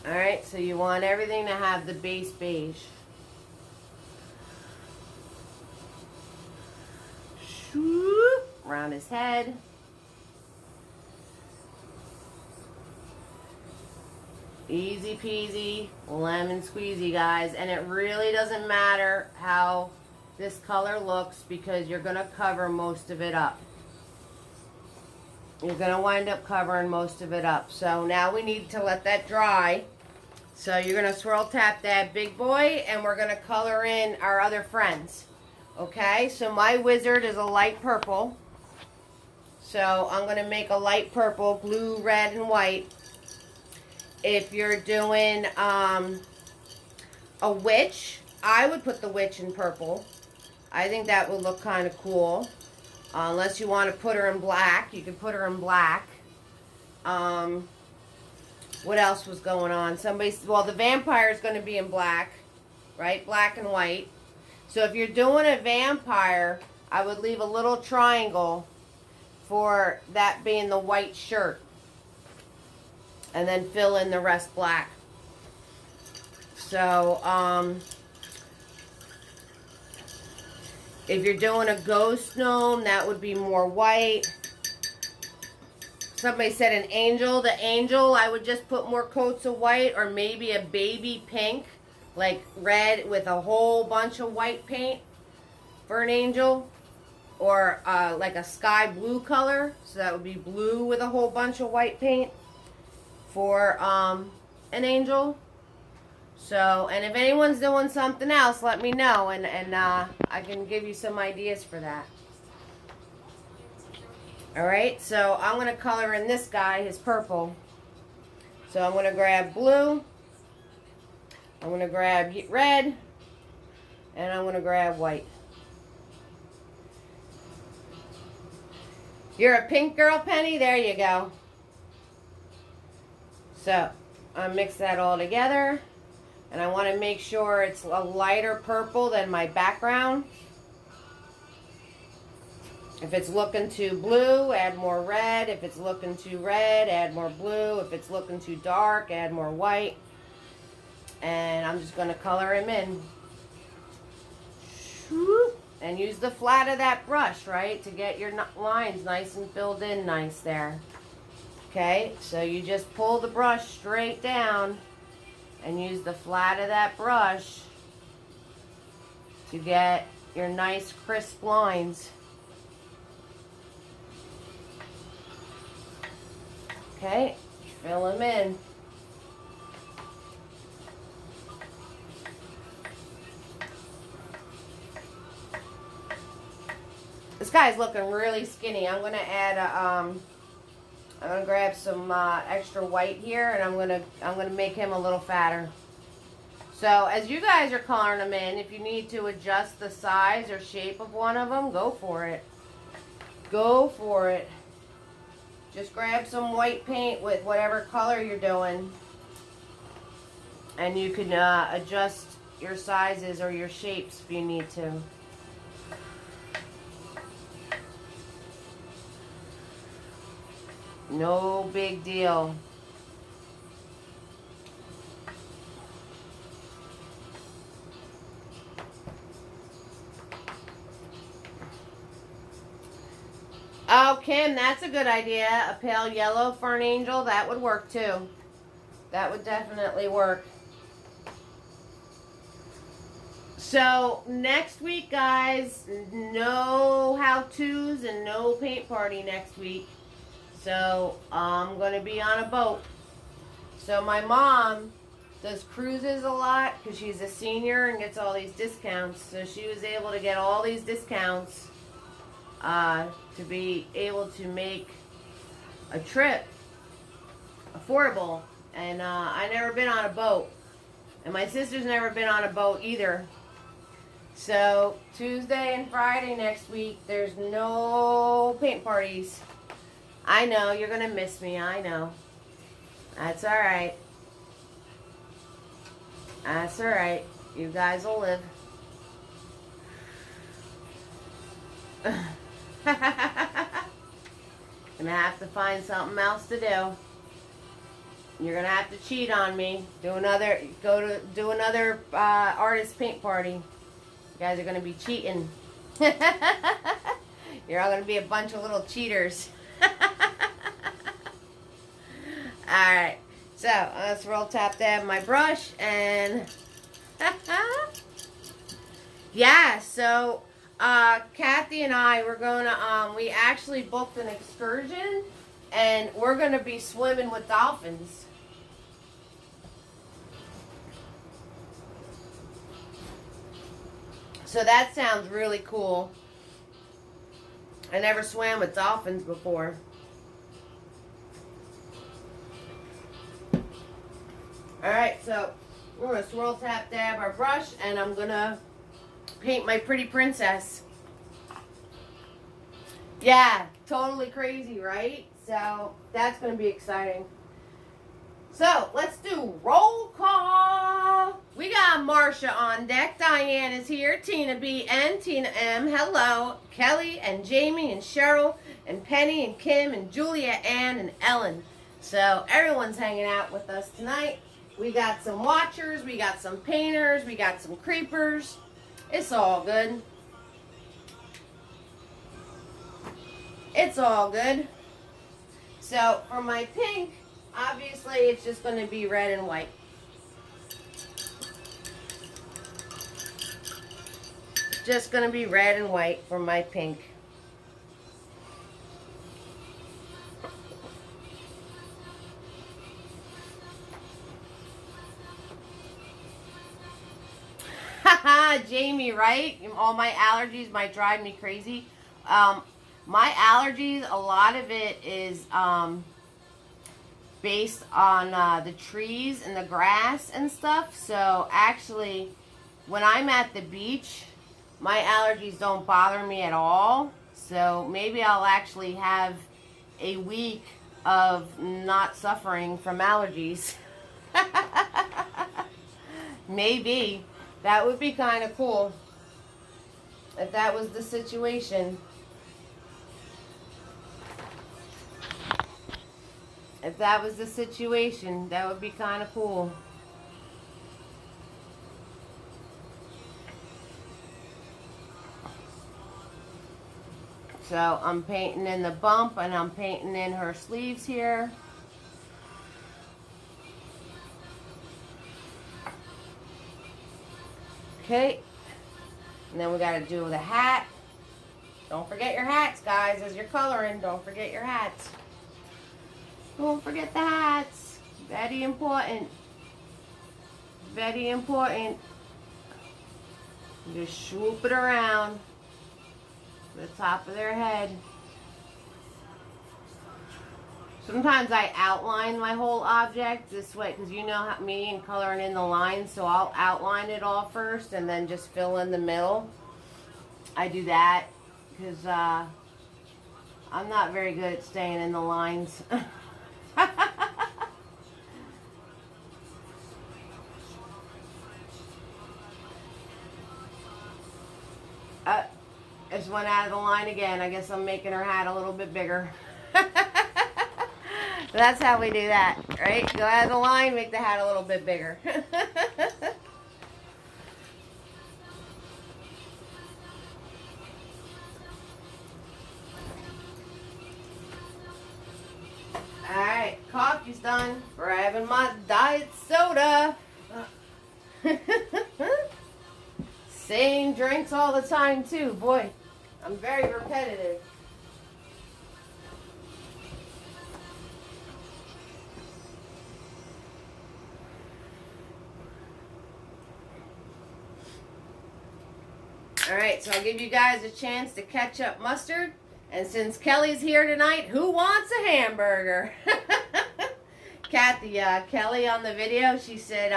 Alright, so you want everything to have the base beige. Swoop. Around his head. Easy peasy, lemon squeezy, guys. And it really doesn't matter how this color looks because you're going to cover most of it up. You're going to wind up covering most of it up. So now we need to let that dry. So you're going to swirl tap that big boy, and we're going to color in our other friends. Okay, so my wizard is a light purple. So I'm going to make a light purple, blue, red, and white. If you're doing a witch, I would put the witch in purple. I think that would look kind of cool. Unless you want to put her in black, you can put her in black. What else was going on? Well, the vampire is going to be in black, right? Black and white. So if you're doing a vampire, I would leave a little triangle for that being the white shirt. And then fill in the rest black. So, if you're doing a ghost gnome, that would be more white. Somebody said an angel. The angel, I would just put more coats of white, or maybe a baby pink, like red with a whole bunch of white paint for an angel. Or like a sky blue color. So that would be blue with a whole bunch of white paint for an angel. So, and if anyone's doing something else, let me know, and I can give you some ideas for that. Alright, so I'm going to color in this guy, his purple. So I'm going to grab blue, I'm going to grab red, and I'm going to grab white. You're a pink girl, Penny? There you go. So, I mix that all together, and I want to make sure it's a lighter purple than my background. If it's looking too blue, add more red. If it's looking too red, add more blue. If it's looking too dark, add more white. And I'm just going to color him in. And use the flat of that brush, right, to get your lines nice and filled in nice there. Okay, so you just pull the brush straight down and use the flat of that brush to get your nice crisp lines. Okay, fill them in. This guy's looking really skinny. I'm gonna add I'm gonna grab some extra white here, and I'm gonna make him a little fatter. So as you guys are coloring them in, if you need to adjust the size or shape of one of them, go for it. Go for it. Just grab some white paint with whatever color you're doing, and you can adjust your sizes or your shapes if you need to. No big deal. Oh, Kim, that's a good idea. A pale yellow for an angel. That would work too. That would definitely work. So, next week, guys, no how-tos and no paint party next week. So, I'm going to be on a boat. So, my mom does cruises a lot because she's a senior and gets all these discounts. So, she was able to get all these discounts to be able to make a trip affordable. And I never been on a boat, and my sister's never been on a boat either. So Tuesday and Friday next week, there's no paint parties. I know you're gonna miss me. I know. That's all right. That's all right. You guys will live. Gonna have to find something else to do. You're gonna have to cheat on me. Do another artist paint party. You guys are gonna be cheating. You're all gonna be a bunch of little cheaters. All right. So let's roll tap dab my brush and yeah. So. Kathy and I were gonna, we actually booked an excursion, and we're gonna be swimming with dolphins. So that sounds really cool. I never swam with dolphins before. Alright, so we're gonna swirl tap dab our brush, and I'm gonna paint my pretty princess. Yeah, totally crazy, right? So that's going to be exciting. So let's do roll call. We got Marsha on deck. Diane is here. Tina B and Tina M. Hello. Kelly and Jamie and Cheryl and Penny and Kim and Julia Ann and Ellen. So everyone's hanging out with us tonight. We got some watchers. We got some painters. We got some creepers. It's all good. It's all good. So for my pink, obviously it's just going to be red and white. Just going to be red and white for my pink. Jamie, right? All my allergies might drive me crazy. My allergies, a lot of it is based on the trees and the grass and stuff. So actually, when I'm at the beach, my allergies don't bother me at all. So maybe I'll actually have a week of not suffering from allergies. Maybe. That would be kind of cool if that was the situation. If that was the situation, that would be kind of cool. So I'm painting in the bump, and I'm painting in her sleeves here. Okay, and then we got to do the hat. Don't forget your hats, guys, as you're coloring. Don't forget your hats. Don't forget the hats. Very important. Very important. Just swoop it around. the top of their head. Sometimes I outline my whole object this way, because you know how me and coloring in the lines, so I'll outline it all first and then just fill in the middle. I do that because I'm not very good at staying in the lines. Just went out of the line again. I guess I'm making her hat a little bit bigger. That's how we do that, right? Go out of the line, make the hat a little bit bigger. Alright, coffee's done. We're having my diet soda. Same drinks all the time too. Boy, I'm very repetitive. Alright, so I'll give you guys a chance to catch up mustard. And since Kelly's here tonight, who wants a hamburger? Kathy, Kelly on the video, she said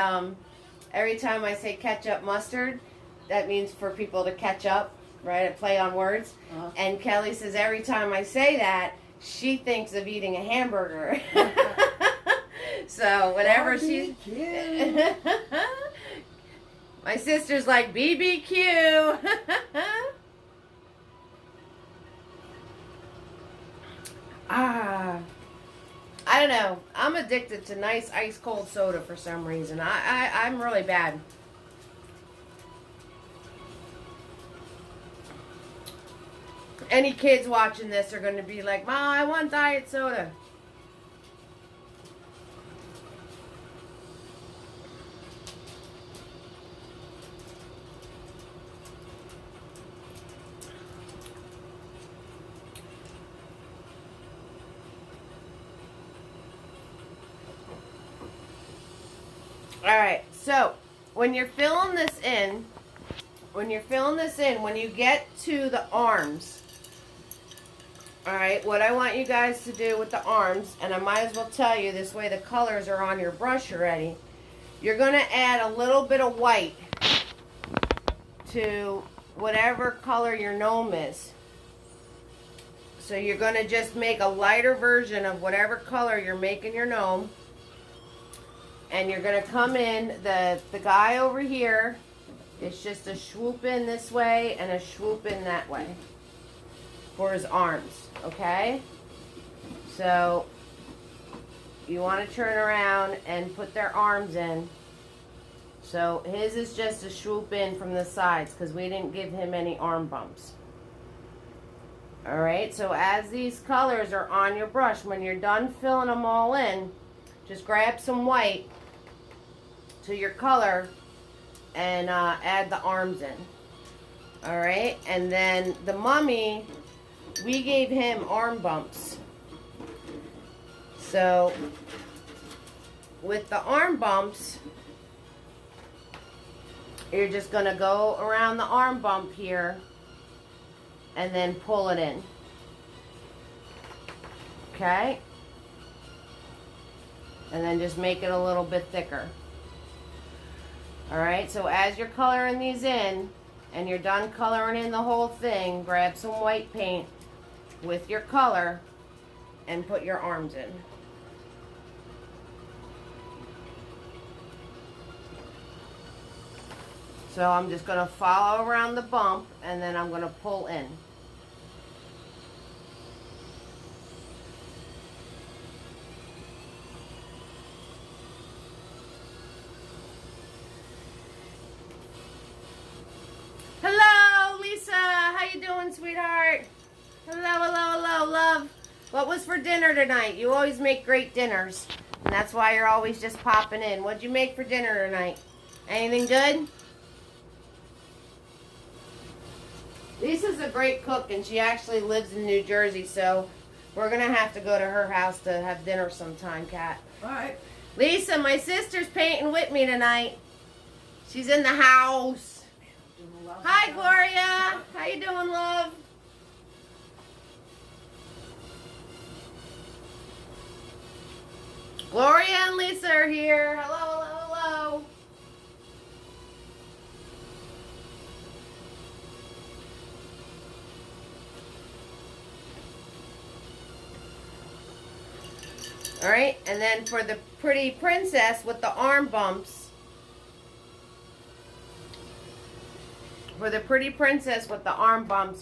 every time I say ketchup mustard, that means for people to catch up, right? A play on words. And Kelly says every time I say that, she thinks of eating a hamburger. So whatever she's... My sister's like, BBQ. I don't know. I'm addicted to nice ice cold soda for some reason. I'm really bad. Any kids watching this are going to be like, Mom, I want diet soda. Alright, so when you're filling this in, when you get to the arms, alright, what I want you guys to do with the arms, and I might as well tell you this way the colors are on your brush already, you're going to add a little bit of white to whatever color your gnome is. So you're going to just make a lighter version of whatever color you're making your gnome. And you're going to come in, the guy over here, it's just a swoop in this way and a swoop in that way for his arms, okay? So you want to turn around and put their arms in. So his is just a swoop in from the sides because we didn't give him any arm bumps. Alright, so as these colors are on your brush, when you're done filling them all in, just grab some white to your color and add the arms in. Alright, and then the mummy, we gave him arm bumps. So with the arm bumps, you're just going to go around the arm bump here and then pull it in. Okay? And then just make it a little bit thicker. Alright, so as you're coloring these in, and you're done coloring in the whole thing, grab some white paint with your color and put your arms in. So I'm just going to follow around the bump and then I'm going to pull in. Hello, Lisa. How you doing, sweetheart? Hello, hello, hello, love. What was for dinner tonight? You always make great dinners. And that's why you're always just popping in. What'd you make for dinner tonight? Anything good? Lisa's a great cook, and she actually lives in New Jersey, so we're going to have to go to her house to have dinner sometime, Kat. All right. Lisa, my sister's painting with me tonight. She's in the house. Hi, Gloria. How you doing, love? Gloria and Lisa are here. Hello, hello, hello. All right, and then for the pretty princess with the arm bumps,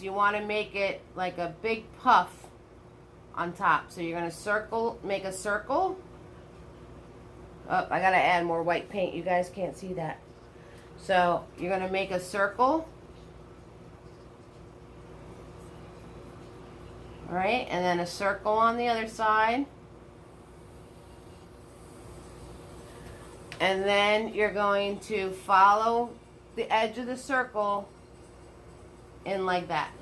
you want to make it like a big puff on top. So you're going to make a circle. Oh, I got to add more white paint. You guys can't see that. So you're going to make a circle. All right, and then a circle on the other side. And then you're going to follow the edge of the circle in like that.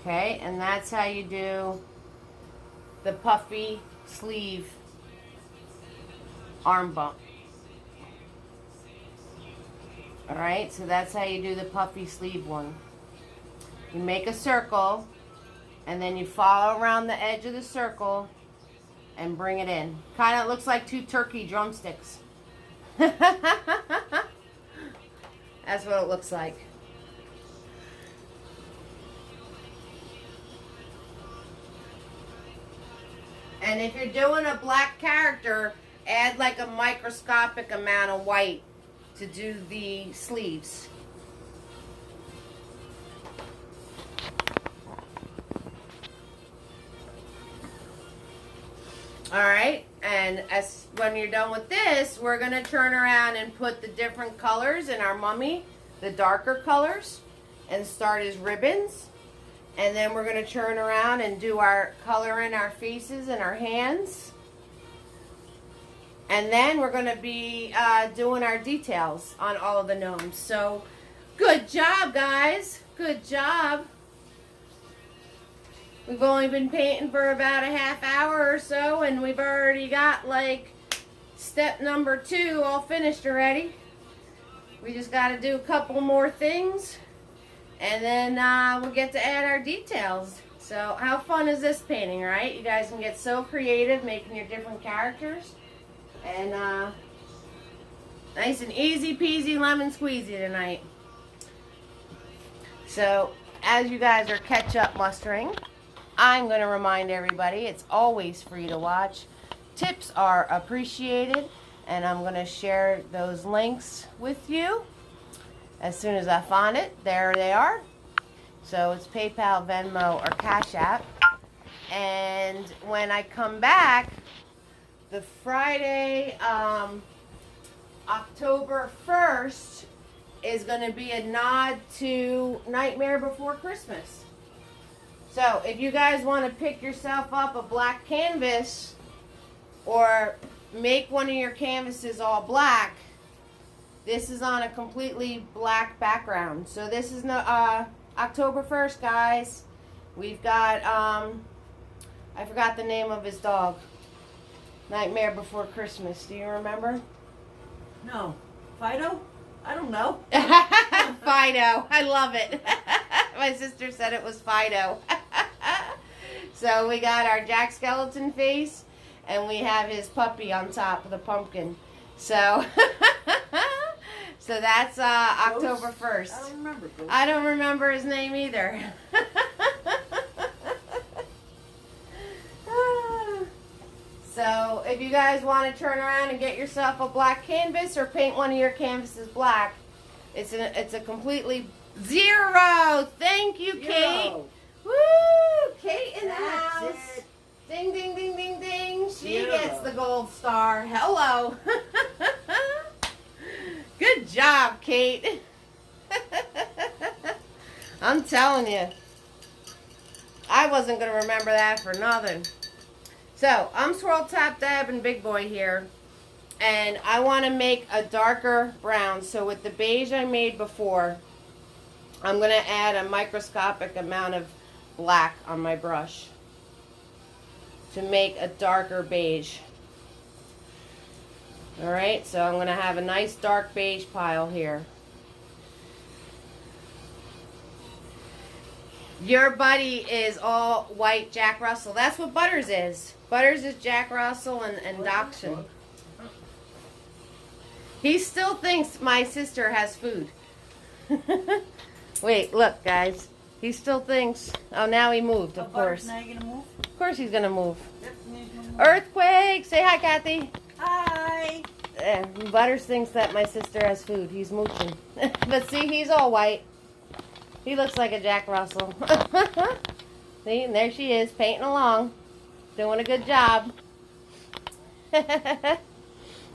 Okay, and that's how you do the puffy sleeve arm bump. Alright, so that's how you do the puffy sleeve one. You make a circle, and then you follow around the edge of the circle and bring it in. Kind of looks like 2 turkey drumsticks. That's what it looks like. And if you're doing a black character, add like a microscopic amount of white to do the sleeves. Alright, and when you're done with this, we're going to turn around and put the different colors in our mummy, the darker colors, and start as ribbons. And then we're going to turn around and do our color in our faces and our hands. And then we're going to be doing our details on all of the gnomes. So, good job, guys. Good job. We've only been painting for about a half hour or so, and we've already got like step number 2 all finished already. We just got to do a couple more things, and then we'll get to add our details. So how fun is this painting, right? You guys can get so creative making your different characters. And nice and easy peasy lemon squeezy tonight. So as you guys are catch-up mustering, I'm going to remind everybody it's always free to watch. Tips are appreciated, and I'm going to share those links with you as soon as I find it. There they are. So it's PayPal, Venmo, or Cash App. And when I come back, the Friday, October 1st, is going to be a nod to Nightmare Before Christmas. So if you guys want to pick yourself up a black canvas or make one of your canvases all black, this is on a completely black background. So this is October 1st, guys. We've got, I forgot the name of his dog. Nightmare Before Christmas. Do you remember? No. Fido? I don't know. Fido. I love it. My sister said it was Fido. So we got our Jack Skeleton face, and we have his puppy on top of the pumpkin. So, so that's October 1st. I don't remember. Ghost. I don't remember his name either. So if you guys want to turn around and get yourself a black canvas or paint one of your canvases black, it's a completely zero. Thank you, Kate. Woo! Kate in the house. It. Ding, ding, ding, ding, ding. She Zero. gets the gold star. Hello. Good job, Kate. I'm telling you. I wasn't going to remember that for nothing. So, I'm Swirl Tap Dab and Big Boy here. And I want to make a darker brown. So, with the beige I made before, I'm going to add a microscopic amount of black on my brush to make a darker beige. Alright, so I'm going to have a nice dark beige pile here. Your buddy is all white Jack Russell. That's what Butters is. Butters is Jack Russell and Dachshund. He still thinks my sister has food. Wait, look, guys. He still thinks. Oh, now he moved, of course. Now you're gonna move? Of course he's going to move. Yep, Earthquake! Say hi, Kathy. hi. Butters thinks that my sister has food. He's mooching. But see, he's all white. He looks like a Jack Russell. See, and there she is, painting along. Doing a good job.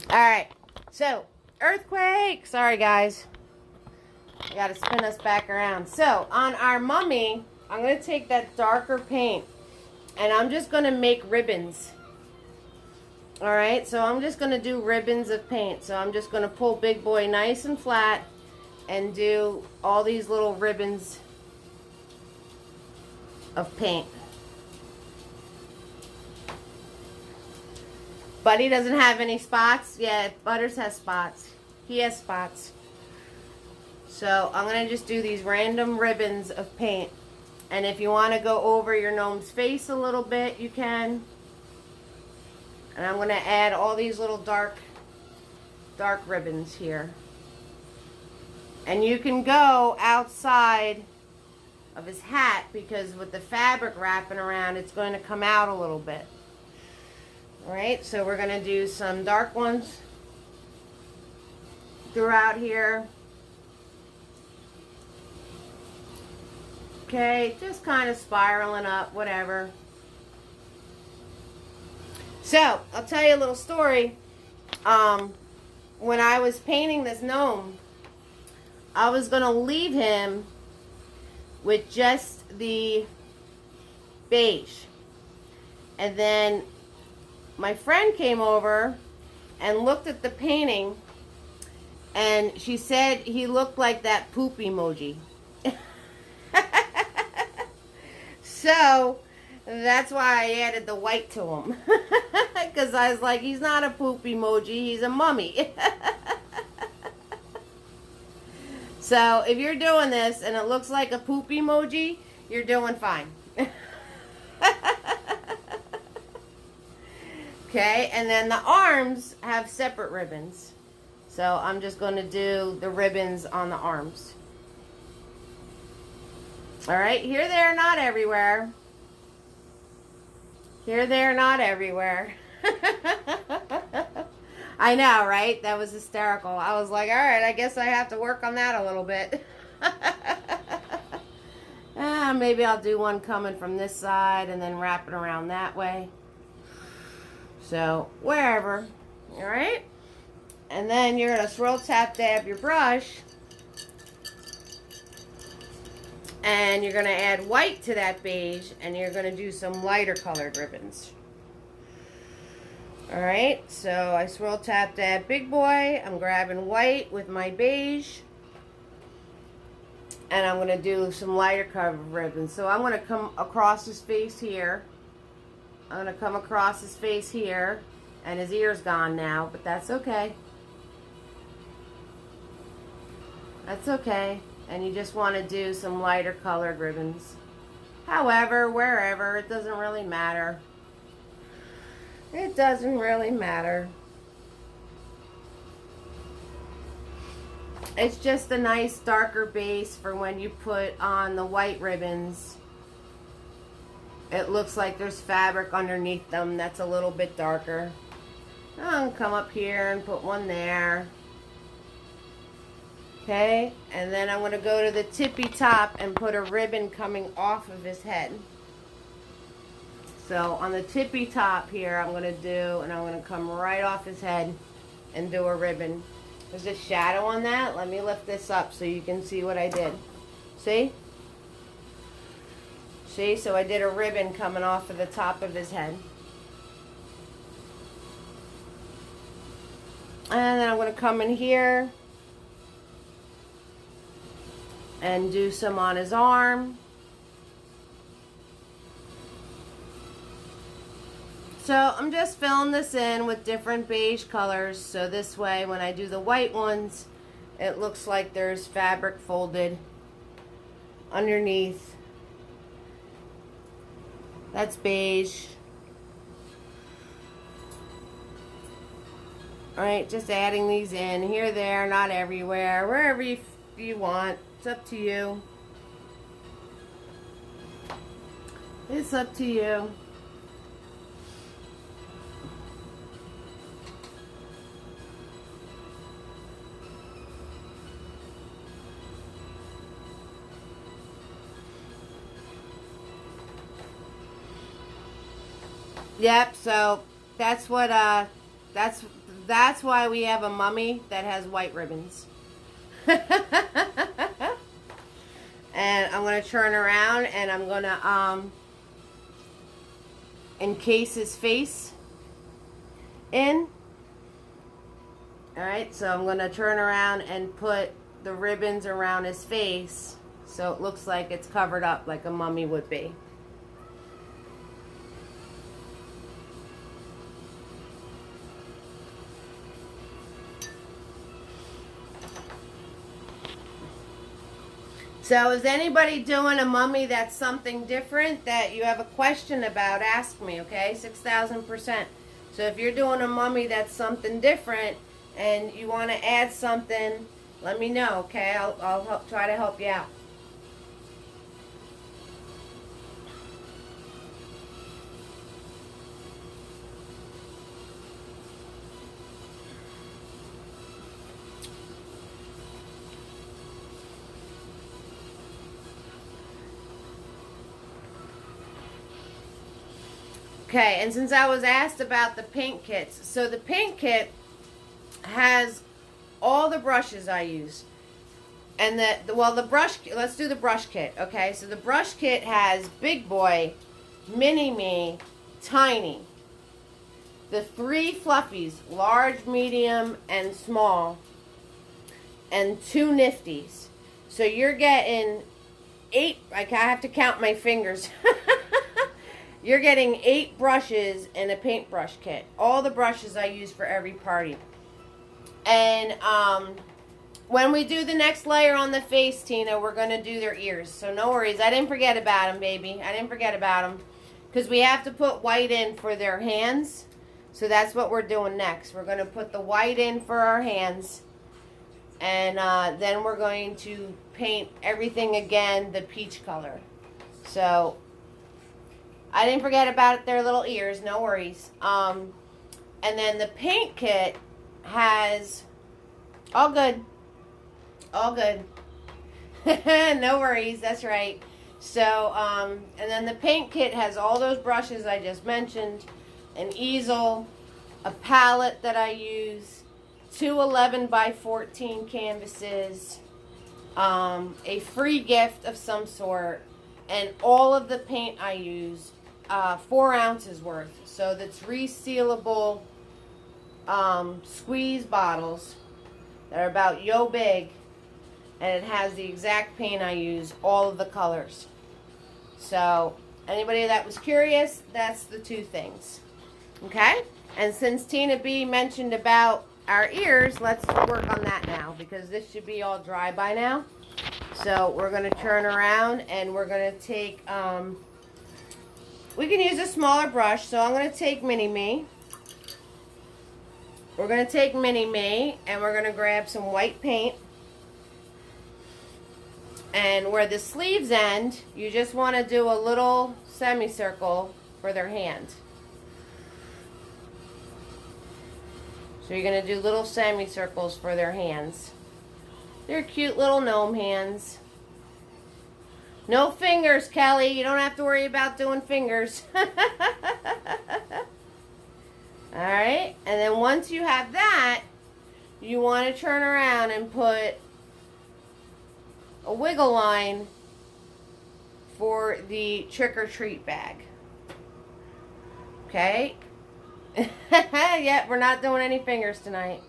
Alright, so, earthquake. Sorry, guys. I gotta spin us back around. So, on our mummy, I'm going to take that darker paint. And I'm just going to make ribbons. Alright, so I'm just going to do ribbons of paint. So I'm just going to pull Big Boy nice and flat and do all these little ribbons of paint. Buddy doesn't have any spots. Yeah, Butters has spots. He has spots. So I'm going to just do these random ribbons of paint. And if you want to go over your gnome's face a little bit, you can. And I'm going to add all these little dark ribbons here. And you can go outside of his hat because with the fabric wrapping around, it's going to come out a little bit. Alright, so we're going to do some dark ones throughout here. Okay, just kind of spiraling up, whatever. So, I'll tell you a little story. When I was painting this gnome, I was going to leave him with just the beige. And then my friend came over and looked at the painting, and she said he looked like that poop emoji. So, that's why I added the white to him. Because I was like, he's not a poop emoji, he's a mummy. So, if you're doing this and it looks like a poop emoji, you're doing fine. Okay, and then the arms have separate ribbons. So, I'm just going to do the ribbons on the arms. Alright, here, there, not everywhere. Here, there, not everywhere. I know, right? That was hysterical. I was like, alright, I guess I have to work on that a little bit. Maybe I'll do one coming from this side and then wrap it around that way. So, wherever. Alright? And then you're going to swirl, tap, dab your brush. And you're going to add white to that beige, and you're going to do some lighter colored ribbons. Alright, so I swirl, tap, dab Big Boy. I'm grabbing white with my beige. And I'm going to do some lighter colored ribbons. So I'm going to come across his face here. I'm going to come across his face here. And his ear's gone now, but that's okay. That's okay. And you just want to do some lighter colored ribbons. However, wherever, it doesn't really matter. It doesn't really matter. It's just a nice darker base for when you put on the white ribbons. It looks like there's fabric underneath them that's a little bit darker. I'll come up here and put one there. Okay, and then I'm going to go to the tippy top and put a ribbon coming off of his head. So on the tippy top here, I'm going to do, and I'm going to come right off his head and do a ribbon. There's a shadow on that. Let me lift this up so you can see what I did. See? See? So I did a ribbon coming off of the top of his head. And then I'm going to come in here and do some on his arm. So I'm just filling this in with different beige colors, so this way when I do the white ones, it looks like there's fabric folded underneath That's beige. Alright, just adding these in here, there, not everywhere, wherever you want. It's up to you. It's up to you. Yep, so that's what that's why we have a mummy that has white ribbons. And I'm going to turn around and I'm going to encase his face in. Alright, so I'm going to turn around and put the ribbons around his face so it looks like it's covered up like a mummy would be. So is anybody doing a mummy that's something different that you have a question about, ask me, okay? 6,000%. So if you're doing a mummy that's something different and you want to add something, let me know, okay? I'll try to help you out. Okay, and since I was asked about the paint kits, so the paint kit has all the brushes I use. And the brush, let's do the brush kit, okay? So the brush kit has Big Boy, Mini Me, Tiny. The 3 fluffies, large, medium, and small. And 2 nifties. So you're getting 8, I have to count my fingers. You're getting 8 brushes in a paintbrush kit. All the brushes I use for every party. And when we do the next layer on the face, Tina, we're going to do their ears. So no worries. I didn't forget about them, baby. I didn't forget about them. Because we have to put white in for their hands. So that's what we're doing next. We're going to put the white in for our hands. And then we're going to paint everything again the peach color. So I didn't forget about their little ears, no worries. And then the paint kit has, all good. All good. No worries, that's right. So, and then the paint kit has all those brushes I just mentioned, an easel, a palette that I use, 2 11 by 14 canvases, a free gift of some sort, and all of the paint I use, 4 ounces worth. So that's resealable squeeze bottles that are about yo big, and it has the exact paint I use, all of the colors. So anybody that was curious, that's the 2 things. Okay? And since Tina B mentioned about our ears, let's work on that now, because this should be all dry by now. So we're going to turn around and we're going to take, we can use a smaller brush. So I'm going to take Mini Me. We're going to take Mini Me and we're going to grab some white paint. And where the sleeves end, you just want to do a little semicircle for their hand. So you're going to do little semicircles for their hands. They're cute little gnome hands. No fingers, Kelly. You don't have to worry about doing fingers. Alright, and then once you have that, you want to turn around and put a wiggle line for the trick-or-treat bag. Okay? Yep, we're not doing any fingers tonight.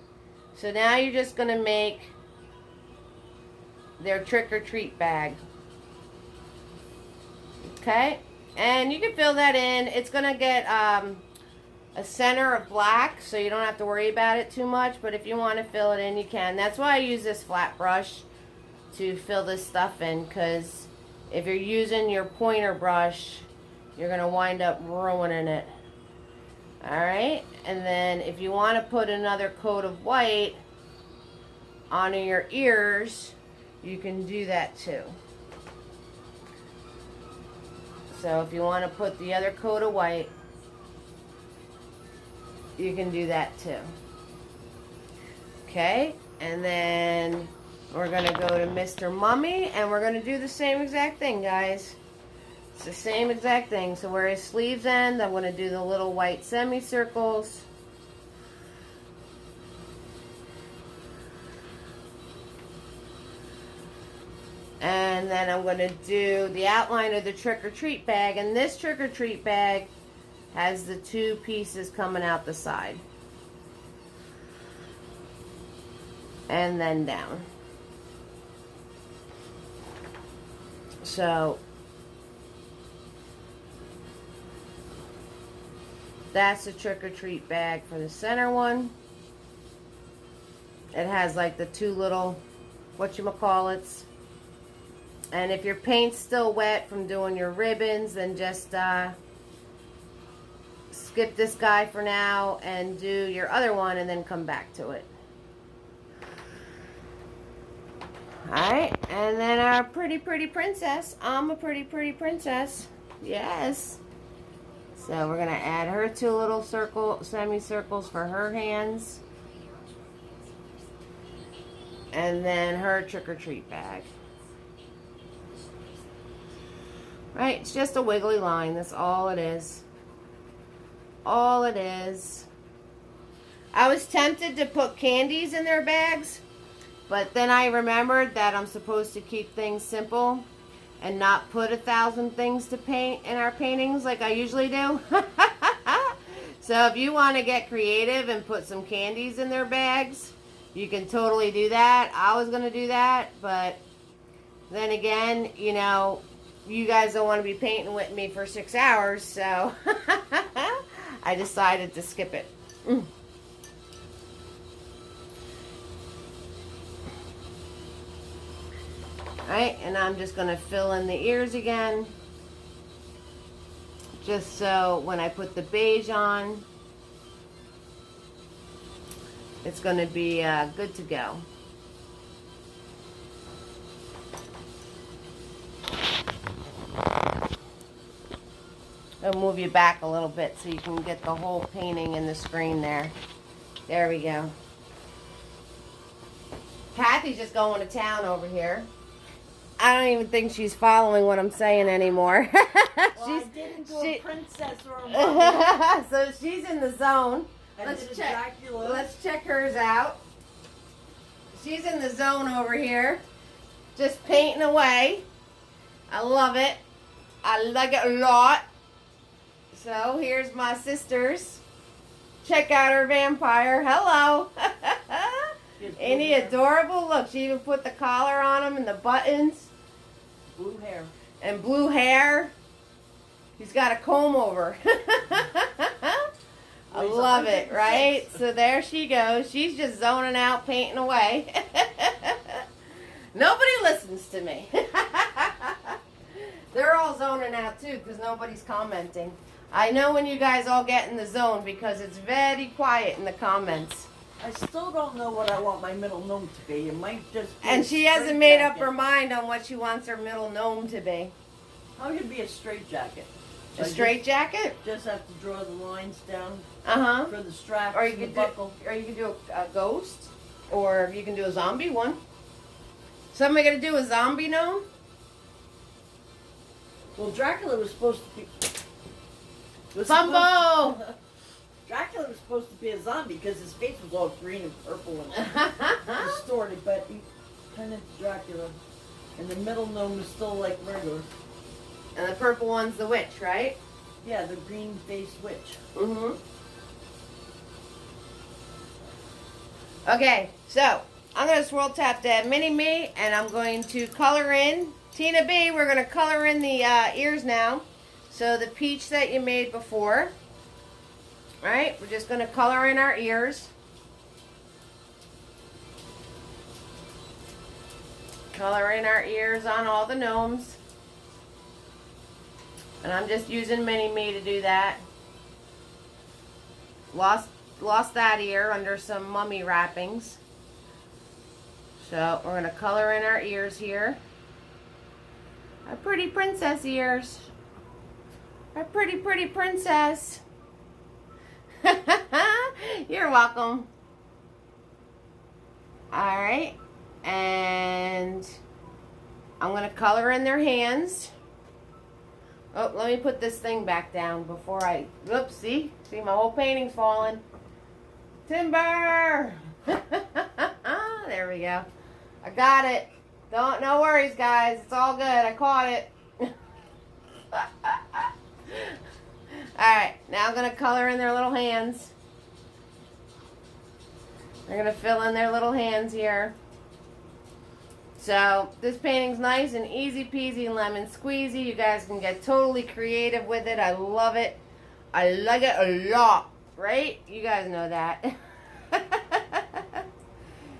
So now you're just going to make their trick-or-treat bag. Okay? And you can fill that in. It's going to get a center of black, so you don't have to worry about it too much. But if you want to fill it in, you can. That's why I use this flat brush to fill this stuff in, because if you're using your pointer brush, you're going to wind up ruining it. Alright, and then if you want to put another coat of white onto your ears, you can do that too. So if you want to put the other coat of white, you can do that too. Okay, and then we're going to go to Mr. Mummy, and we're going to do the same exact thing, guys. It's the same exact thing. So where his sleeves end, I'm going to do the little white semicircles. And then I'm going to do the outline of the trick-or-treat bag. And this trick-or-treat bag has the two pieces coming out the side. And then down. So that's the trick-or-treat bag for the center one. It has like the two little whatchamacallits. And if your paint's still wet from doing your ribbons, then just skip this guy for now and do your other one and then come back to it. Alright, and then our pretty princess. I'm a pretty princess. Yes. So we're going to add her two little semicircles for her hands. And then her trick-or-treat bag. Right, it's just a wiggly line. That's all it is. All it is. I was tempted to put candies in their bags, but then I remembered that I'm supposed to keep things simple and not put 1,000 things to paint in our paintings like I usually do. So if you want to get creative and put some candies in their bags, you can totally do that. I was going to do that, but then again, you know, you guys don't want to be painting with me for 6 hours, so I decided to skip it. Alright, and I'm just going to fill in the ears again, just so when I put the beige on, it's going to be good to go. I'll move you back a little bit so you can get the whole painting in the screen there. There we go. Kathy's just going to town over here. I don't even think she's following what I'm saying anymore. Well, I didn't do a princess or a mummy. So she's in the zone. Let's check. Let's check hers out. She's in the zone over here. Just painting away. I love it. I like it a lot. So here's my sisters. Check out her vampire. Hello. Ain't he adorable? Look, she even put the collar on him and the buttons. Blue hair. And blue hair. He's got a comb over. I love it, right? So there she goes. She's just zoning out, painting away. Nobody listens to me. They're all zoning out too because nobody's commenting. I know when you guys all get in the zone because it's very quiet in the comments. I still don't know what I want my middle gnome to be. It might just be and she hasn't made up her mind on what she wants her middle gnome to be. How could it be a straight jacket? A straight jacket? Just have to draw the lines down for the straps or you and the could buckle. Or you could do a ghost, or you can do a zombie one. Somebody gonna do a zombie gnome? Well, Dracula was supposed to be... Bumbo! Dracula was supposed to be a zombie because his face was all green and purple and distorted, but he turned into Dracula. And the middle gnome is still like regular. And the purple one's the witch, right? Yeah, the green-faced witch. Mm-hmm. Okay, so I'm going to swirl tap that mini-me, and I'm going to color in. Tina B, we're going to color in the ears now. So the peach that you made before. Right, we're just going to color in our ears. Color in our ears on all the gnomes. And I'm just using mini-me to do that. Lost that ear under some mummy wrappings. So we're going to color in our ears here. Our pretty princess ears. Our pretty, pretty princess. You're welcome. Alright. And I'm going to color in their hands. Oh, let me put this thing back down before I... Whoops, see? See, my whole painting's falling. Timber! There we go. I got it. No worries, guys. It's all good. I caught it. Alright, now I'm going to color in their little hands. They're going to fill in their little hands here. So, this painting's nice and easy peasy lemon squeezy. You guys can get totally creative with it. I love it. I like it a lot. Right? You guys know that.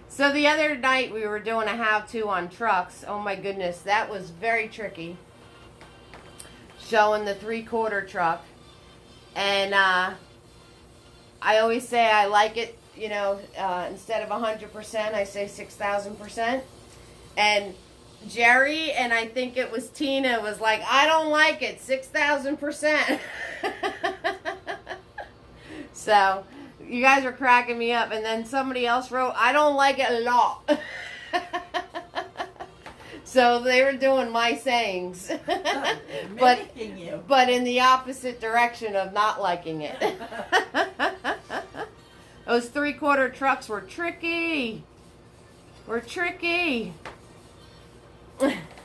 So, the other night we were doing a how-to on trucks. Oh my goodness, that was very tricky. Showing the 3/4 truck. And I always say I like it, you know, instead of 100%, I say 6,000%. And Jerry, and I think it was Tina, was like, I don't like it, 6,000%. So, you guys were cracking me up. And then somebody else wrote, I don't like it a lot. So they were doing my sayings. but in the opposite direction of not liking it. Those 3/4 trucks were tricky.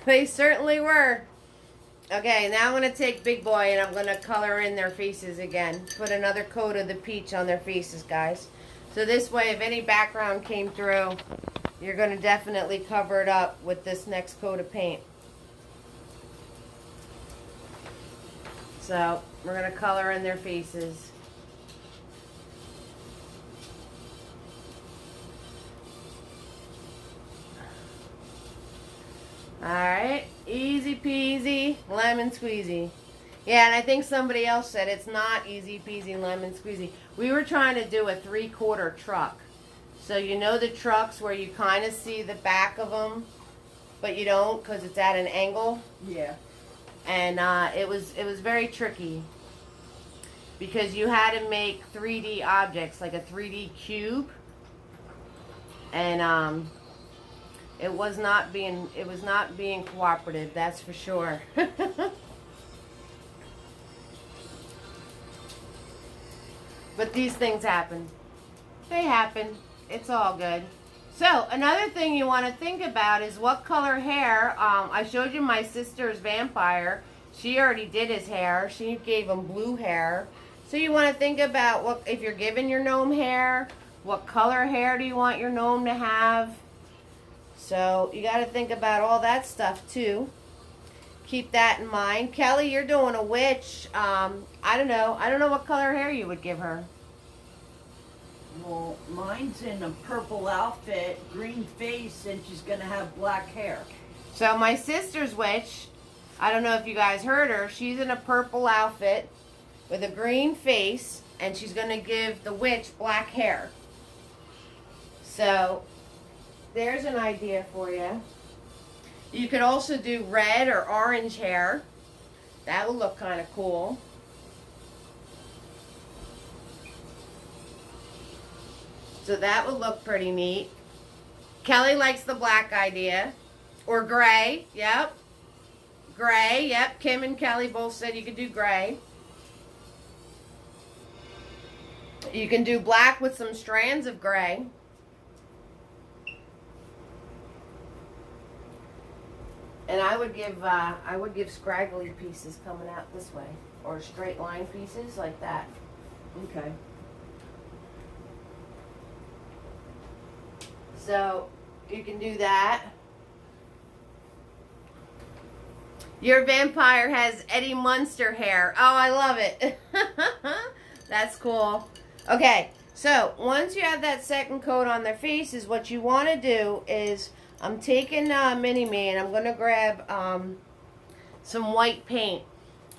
They certainly were. Okay, now I'm going to take Big Boy and I'm going to color in their faces again. Put another coat of the peach on their faces, guys. So this way, if any background came through, you're going to definitely cover it up with this next coat of paint. So, we're going to color in their faces. Alright, easy peasy, lemon squeezy. Yeah, and I think somebody else said it's not easy peasy, lemon squeezy. We were trying to do a 3/4 truck. So you know the trucks where you kind of see the back of them, but you don't because it's at an angle? Yeah. And it was very tricky because you had to make 3D objects, like a 3D cube. And it was not being cooperative, that's for sure. But these things happen. They happen. It's all good. So, another thing you want to think about is what color hair. I showed you my sister's vampire. She already did his hair. She gave him blue hair. So you want to think about what, if you're giving your gnome hair, what color hair do you want your gnome to have? So, you got to think about all that stuff too. Keep that in mind. Kelly, you're doing a witch. I don't know. I don't know what color hair you would give her. Well, mine's in a purple outfit, green face, and she's going to have black hair. So my sister's witch, I don't know if you guys heard her, she's in a purple outfit with a green face, and she's going to give the witch black hair. So there's an idea for you. You could also do red or orange hair. That would look kind of cool. So that would look pretty neat. Kelly likes the black idea. Or gray, yep. Gray, yep. Kim and Kelly both said you could do gray. You can do black with some strands of gray. And I would give scraggly pieces coming out this way. Or straight line pieces like that. Okay. So, you can do that. Your vampire has Eddie Munster hair. Oh, I love it. That's cool. Okay, so once you have that second coat on their faces, what you want to do is, I'm taking Mini-Me and I'm going to grab some white paint.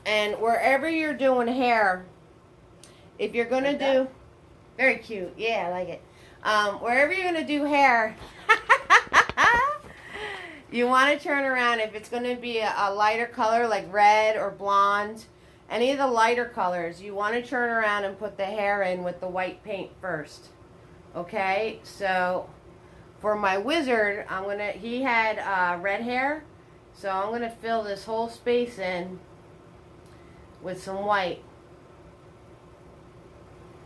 And wherever you're doing hair, if you're going to Like do... that? Very cute. Yeah, I like it. Wherever you're going to do hair, you want to turn around. If it's going to be a lighter color like red or blonde, any of the lighter colors, you want to turn around and put the hair in with the white paint first. Okay? So for my wizard, he had red hair. So I'm going to fill this whole space in with some white.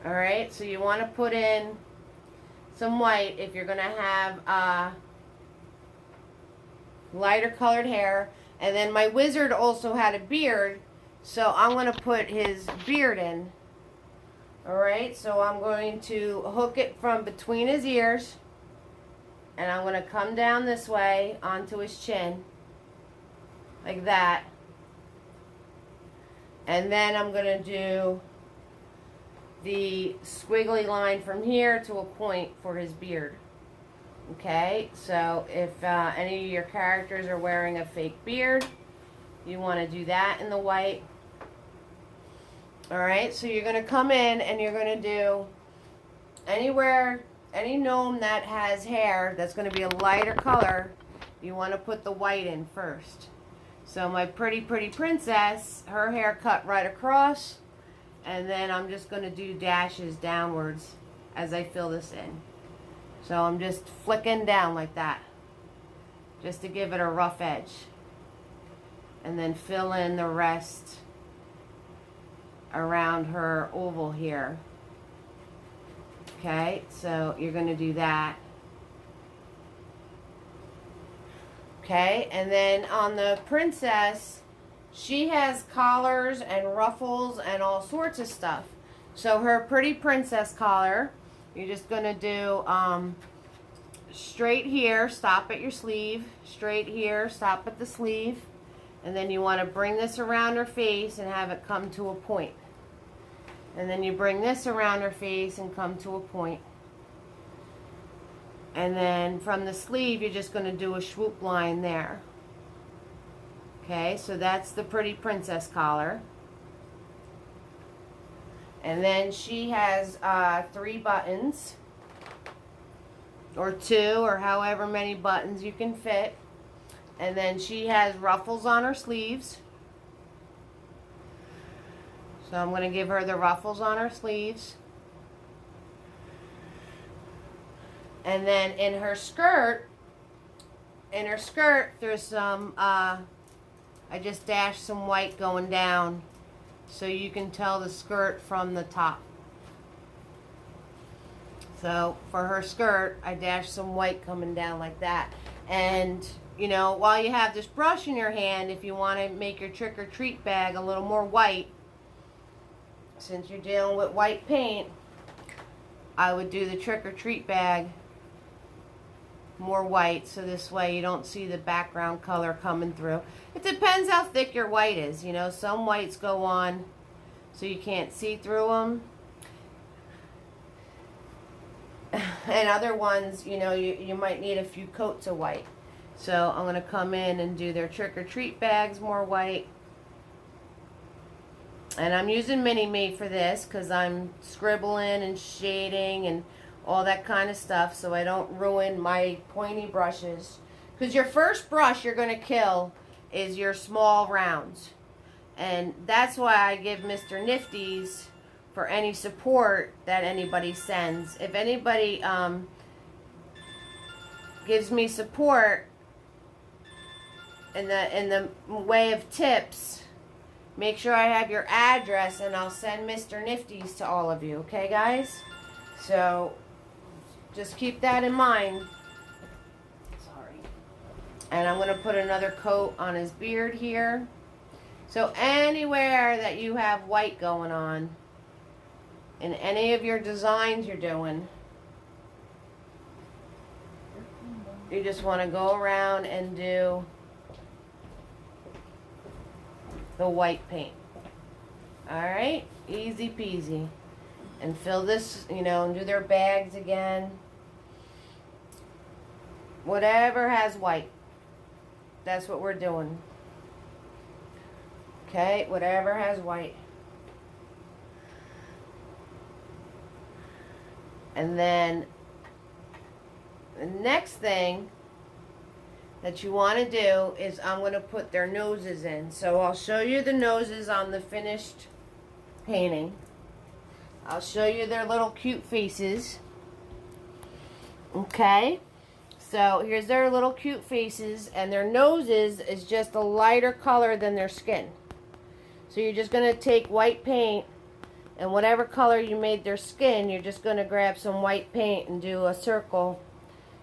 Alright, so you want to put in some white if you're going to have lighter colored hair. And then my wizard also had a beard, so I'm going to put his beard in. Alright, so I'm going to hook it from between his ears, and I'm going to come down this way onto his chin, like that. And then I'm going to do the squiggly line from here to a point for his beard. Okay, so if any of your characters are wearing a fake beard, you want to do that in the white. Alright, so you're going to come in and you're going to do anywhere, any gnome that has hair that's going to be a lighter color, you want to put the white in first. So my pretty princess, her hair cut right across. And then I'm just going to do dashes downwards as I fill this in. So I'm just flicking down like that, just to give it a rough edge. And then fill in the rest around her oval here. Okay, so you're going to do that. Okay, and then on the princess, she has collars and ruffles and all sorts of stuff. So her pretty princess collar, you're just going to do straight here, stop at your sleeve, straight here, stop at the sleeve, and then you want to bring this around her face and have it come to a point. And then you bring this around her face and come to a point. And then from the sleeve, you're just going to do a swoop line there. Okay, so that's the pretty princess collar. And then she has 3 buttons, or 2, or however many buttons you can fit. And then she has ruffles on her sleeves. So I'm going to give her the ruffles on her sleeves. And then in her skirt, there's some I just dashed some white going down so you can tell the skirt from the top. So for her skirt, I dashed some white coming down like that. And, you know, while you have this brush in your hand, if you want to make your trick-or-treat bag a little more white, since you're dealing with white paint, I would do the trick-or-treat bag more white, so this way you don't see the background color coming through. It depends how thick your white is. You know, some whites go on so you can't see through them, and other ones, you know, you might need a few coats of white. So I'm going to come in and do their trick-or-treat bags more white. And I'm using Mini-Me for this because I'm scribbling and shading and all that kind of stuff, so I don't ruin my pointy brushes. Because your first brush you're going to kill is your small rounds. And that's why I give Mr. Nifty's for any support that anybody sends. If anybody gives me support in the way of tips, make sure I have your address and I'll send Mr. Nifty's to all of you. Okay, guys? So just keep that in mind. Sorry. And I'm going to put another coat on his beard here. So anywhere that you have white going on in any of your designs you're doing, you just want to go around and do the white paint. Alright? Easy peasy. And fill this, you know, and do their bags again. Whatever has white. That's what we're doing. Okay, whatever has white. And then the next thing that you want to do is I'm going to put their noses in. So I'll show you the noses on the finished painting. I'll show you their little cute faces. Okay, so here's their little cute faces, and their noses is just a lighter color than their skin. So you're just going to take white paint, and whatever color you made their skin, you're just going to grab some white paint and do a circle.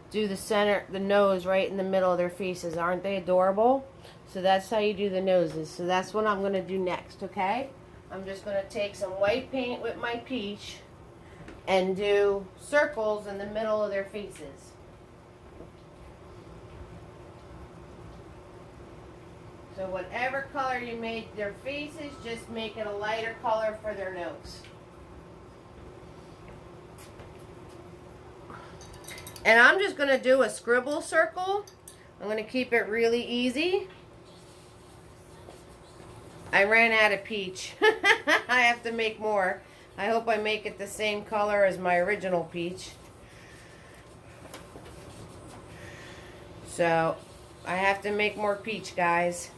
Do the center, the nose right in the middle of their faces. Aren't they adorable? So that's how you do the noses. So that's what I'm going to do next, okay? I'm just going to take some white paint with my peach and do circles in the middle of their faces. So whatever color you made their faces, just make it a lighter color for their nose. And I'm just going to do a scribble circle. I'm going to keep it really easy. I ran out of peach. I have to make more. I hope I make it the same color as my original peach. So I have to make more peach, guys.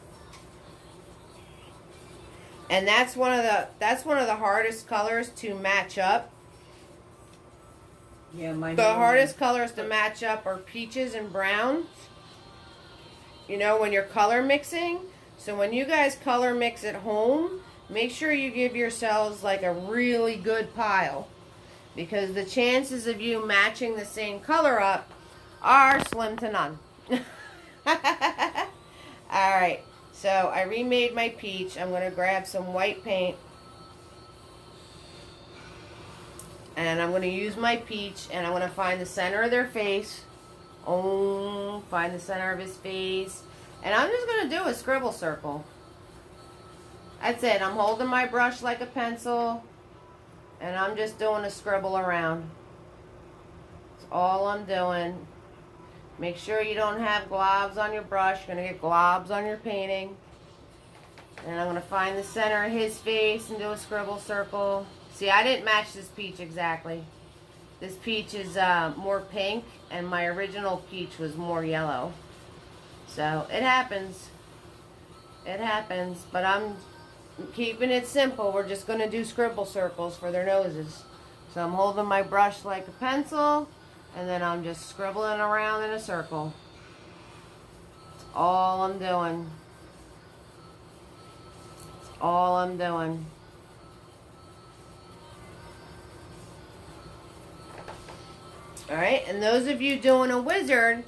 And that's one of the hardest colors to match up. Yeah, the hardest colors to match up are peaches and browns. You know, when you're color mixing. So when you guys color mix at home, make sure you give yourselves like a really good pile. Because the chances of you matching the same color up are slim to none. Alright, so I remade my peach. I'm going to grab some white paint. And I'm going to use my peach, and I'm going to find the center of their face. Oh, find the center of his face. And I'm just going to do a scribble circle. That's it. I'm holding my brush like a pencil, and I'm just doing a scribble around. That's all I'm doing. Make sure you don't have globs on your brush. You're going to get globs on your painting. And I'm going to find the center of his face and do a scribble circle. See, I didn't match this peach exactly. This peach is more pink, and my original peach was more yellow. So, it happens. It happens. But I'm keeping it simple. We're just going to do scribble circles for their noses. So, I'm holding my brush like a pencil, and then I'm just scribbling around in a circle. That's all I'm doing. That's all I'm doing. Alright, and those of you doing a wizard,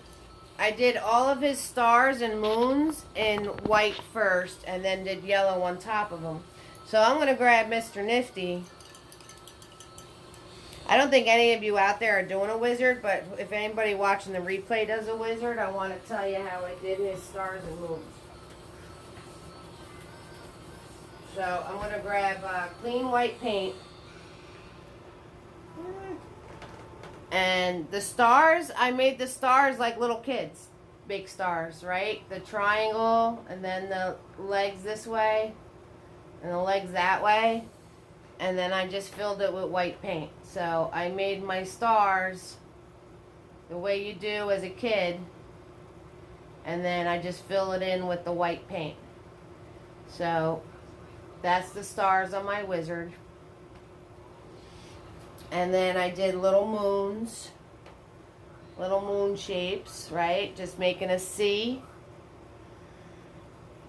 I did all of his stars and moons in white first, and then did yellow on top of them. So I'm going to grab Mr. Nifty. I don't think any of you out there are doing a wizard, but if anybody watching the replay does a wizard, I want to tell you how I did his stars and moons. So I'm going to grab clean white paint. And the stars, I made the stars like little kids. Big stars, right? The triangle, and then the legs this way, and the legs that way. And then I just filled it with white paint. So I made my stars the way you do as a kid. And then I just fill it in with the white paint. So that's the stars on my wizard. And then I did little moons, little moon shapes, right? Just making a C.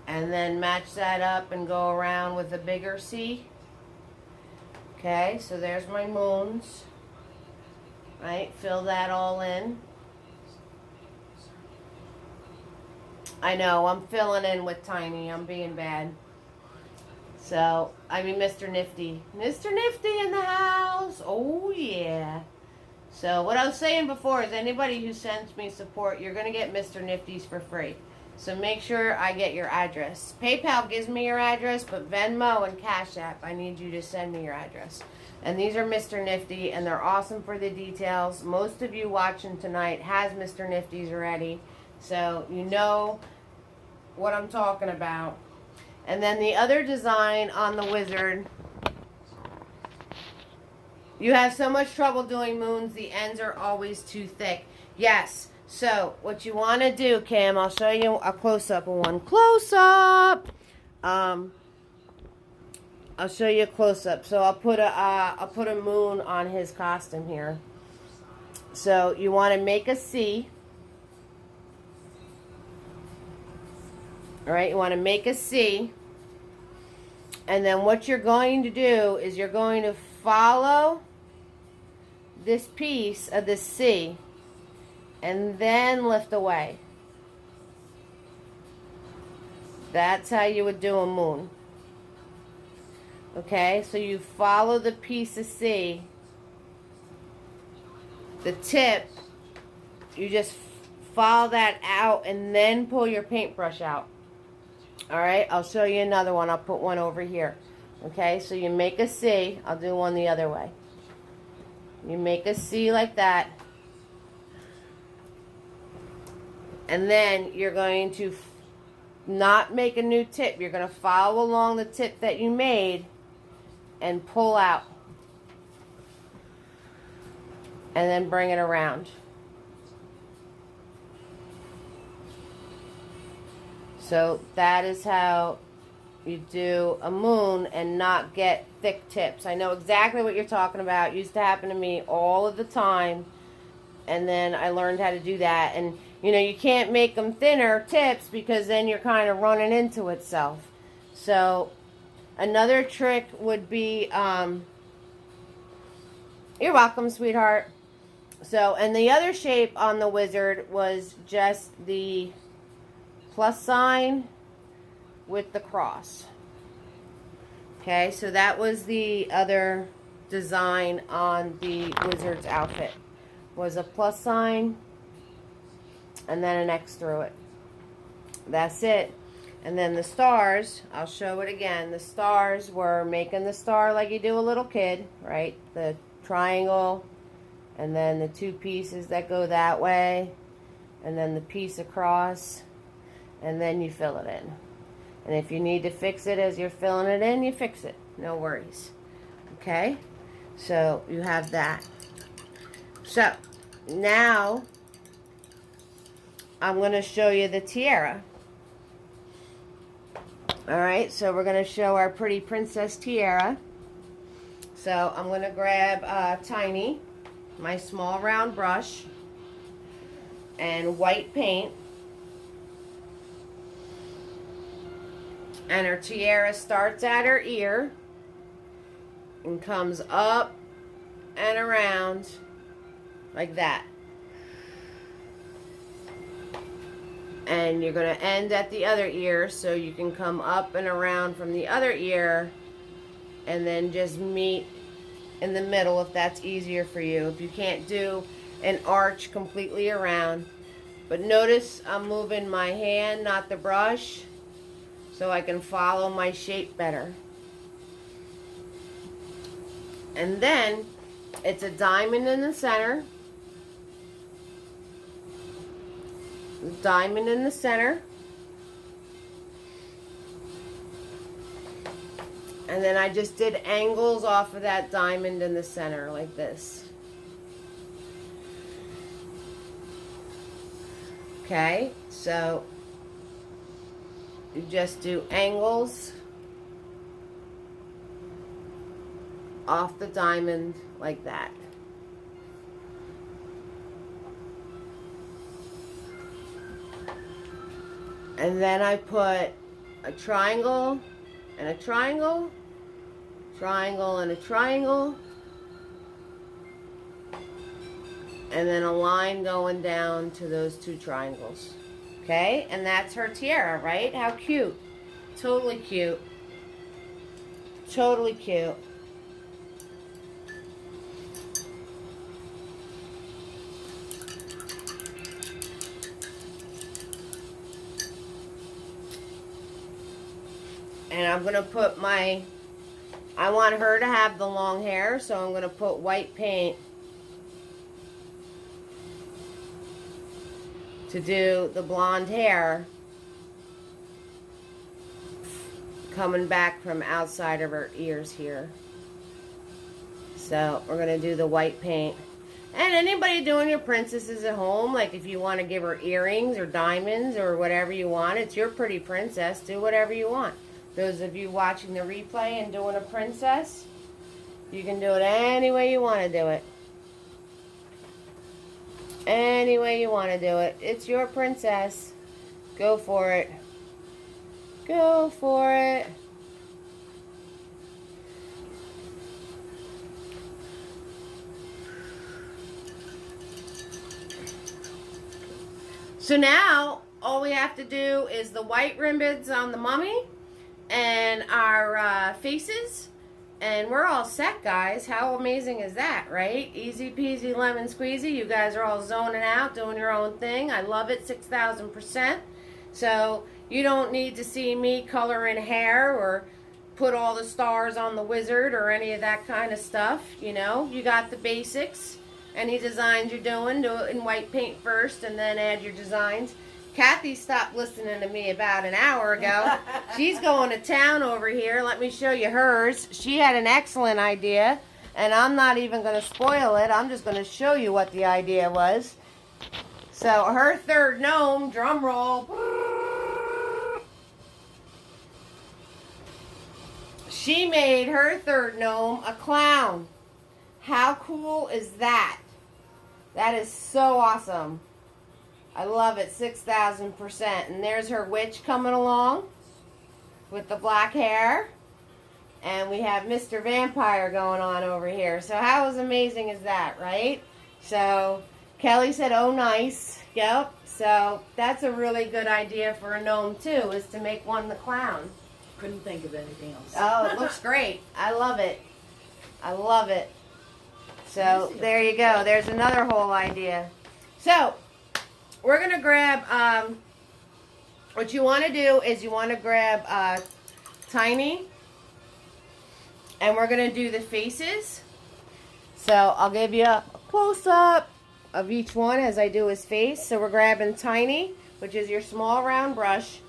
And then match that up and go around with a bigger C. Okay, so there's my moons. Right, fill that all in. I know, I'm filling in with tiny. I'm being bad. So, I mean Mr. Nifty. Mr. Nifty in the house. Oh, yeah. So, what I was saying before is anybody who sends me support, you're going to get Mr. Nifty's for free. So, make sure I get your address. PayPal gives me your address, but Venmo and Cash App, I need you to send me your address. And these are Mr. Nifty, and they're awesome for the details. Most of you watching tonight has Mr. Nifty's already. So, you know what I'm talking about. And then the other design on the wizard, you have so much trouble doing moons, the ends are always too thick. Yes. So what you want to do, Kim, I'll show you a close-up of one. Close-up! I'll show you a close-up. So I'll put a moon on his costume here. So you want to make a C. All right, you want to make a C. And then what you're going to do is you're going to follow this piece of the C and then lift away. That's how you would do a moon. Okay, so you follow the piece of C. The tip, you just follow that out and then pull your paintbrush out. Alright, I'll show you another one. I'll put one over here. Okay, so you make a C. I'll do one the other way. You make a C like that. And then you're going to not make a new tip. You're going to follow along the tip that you made and pull out. And then bring it around. So that is how you do a moon and not get thick tips. I know exactly what you're talking about. It used to happen to me all of the time. And then I learned how to do that. And, you know, you can't make them thinner tips because then you're kind of running into itself. So another trick would be, you're welcome, sweetheart. So, and the other shape on the wizard was just the plus sign with the cross. Okay, so that was the other design on the wizard's outfit. Was a plus sign and then an X through it. That's it. And then the stars, I'll show it again. The stars were making the star like you do a little kid, right? The triangle, and then the two pieces that go that way, and then the piece across, and then you fill it in. And if you need to fix it as you're filling it in, you fix it. No worries. Okay? So you have that. So now I'm going to show you the tiara. Alright, so we're going to show our pretty princess tiara. So I'm going to grab Tiny, my small round brush, and white paint. And her tiara starts at her ear and comes up and around like that. And you're going to end at the other ear, so you can come up and around from the other ear and then just meet in the middle if that's easier for you. If you can't do an arch completely around. But notice I'm moving my hand, not the brush, so I can follow my shape better. And then it's a diamond in the center. Diamond in the center. And then I just did angles off of that diamond in the center like this. Okay, so you just do angles off the diamond like that. And then I put a triangle and a triangle, triangle and a triangle, and then a line going down to those two triangles. Okay, and that's her tiara, right? How cute. Totally cute. Totally cute. And I'm going to put my, I want her to have the long hair, so I'm going to put white paint to do the blonde hair. coming back from outside of her ears here. So we're going to do the white paint. And anybody doing your princesses at home, like if you want to give her earrings or diamonds or whatever you want, it's your pretty princess. Do whatever you want. Those of you watching the replay and doing a princess, you can do it any way you want to do it. Any way you want to do it. It's your princess. Go for it. Go for it. So now, all we have to do is the white ribbons on the mummy and our faces. And we're all set, guys. How amazing is that, right? Easy peasy lemon squeezy. You guys are all zoning out, doing your own thing. I love it, 6,000%. So you don't need to see me color in hair or put all the stars on the wizard or any of that kind of stuff. You know, you got the basics. Any designs you're doing, do it in white paint first and then add your designs. Kathy stopped listening to me about an hour ago. She's going to town over here. Let me show you hers. She had an excellent idea, and I'm not even going to spoil it. I'm just going to show you what the idea was. So her third gnome, drum roll. She made her third gnome a clown. How cool is that? That is so awesome. I love it, 6,000%. And there's her witch coming along with the black hair. And we have Mr. Vampire going on over here. So how amazing is that, right? So Kelly said, oh, nice. Yep. So that's a really good idea for a gnome, too, is to make one the clown. Couldn't think of anything else. Oh, it looks great. I love it. I love it. So there you go. There's another whole idea. So we're going to grab, what you want to do is you want to grab Tiny. And we're going to do the faces. So I'll give you a close-up of each one as I do his face. So we're grabbing Tiny, which is your small round brush,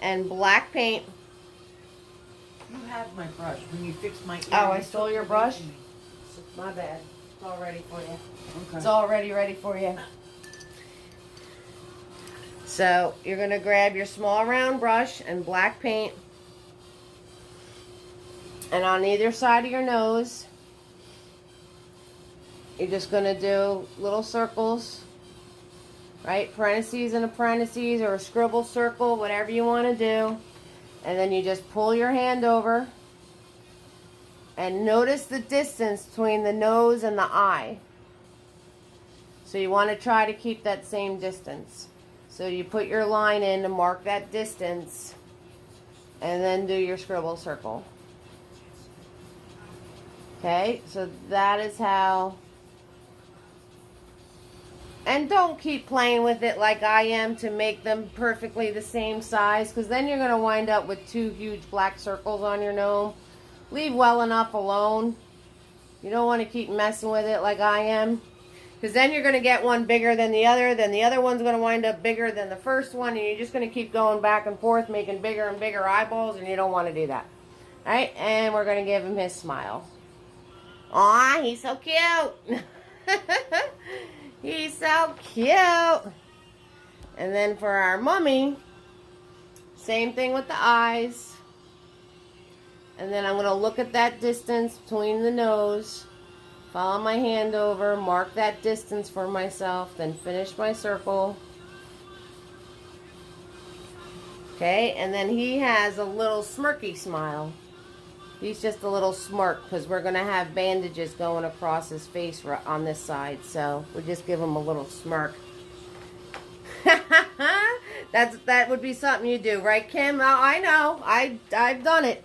and black paint. You have my brush. When you fix my ear. Oh, I stole your brush? My bad. It's all ready for you. Okay. It's already ready for you. So you're going to grab your small round brush and black paint. And on either side of your nose, you're just going to do little circles. Right? Parentheses and a parentheses or a scribble circle, whatever you want to do. And then you just pull your hand over. And notice the distance between the nose and the eye. So you want to try to keep that same distance. So you put your line in to mark that distance. And then do your scribble circle. Okay, so that is how. And don't keep playing with it like I am to make them perfectly the same size, because then you're going to wind up with two huge black circles on your gnome. Leave well enough alone. You don't want to keep messing with it like I am, because then you're going to get one bigger than the other one's going to wind up bigger than the first one, and you're just going to keep going back and forth making bigger and bigger eyeballs, and you don't want to do that. Alright, and we're going to give him his smile. Aw, he's so cute. He's so cute. And then for our mummy, same thing with the eyes. And then I'm going to look at that distance between the nose, follow my hand over, mark that distance for myself, then finish my circle. Okay, and then he has a little smirky smile. He's just a little smirk because we're going to have bandages going across his face on this side. So we just give him a little smirk. That would be something you do, right, Kim? I know. I've done it.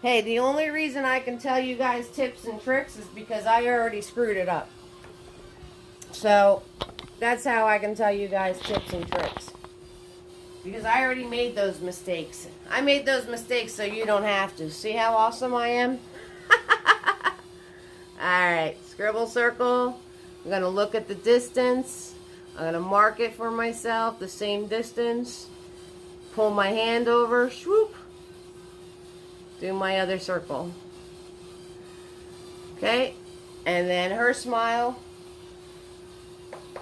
Hey, the only reason I can tell you guys tips and tricks is because I already screwed it up. So that's how I can tell you guys tips and tricks. Because I already made those mistakes. I made those mistakes so you don't have to. See how awesome I am? Alright, scribble circle. I'm going to look at the distance. I'm going to mark it for myself, the same distance. Pull my hand over, swoop. do my other circle. Okay, and then her smile.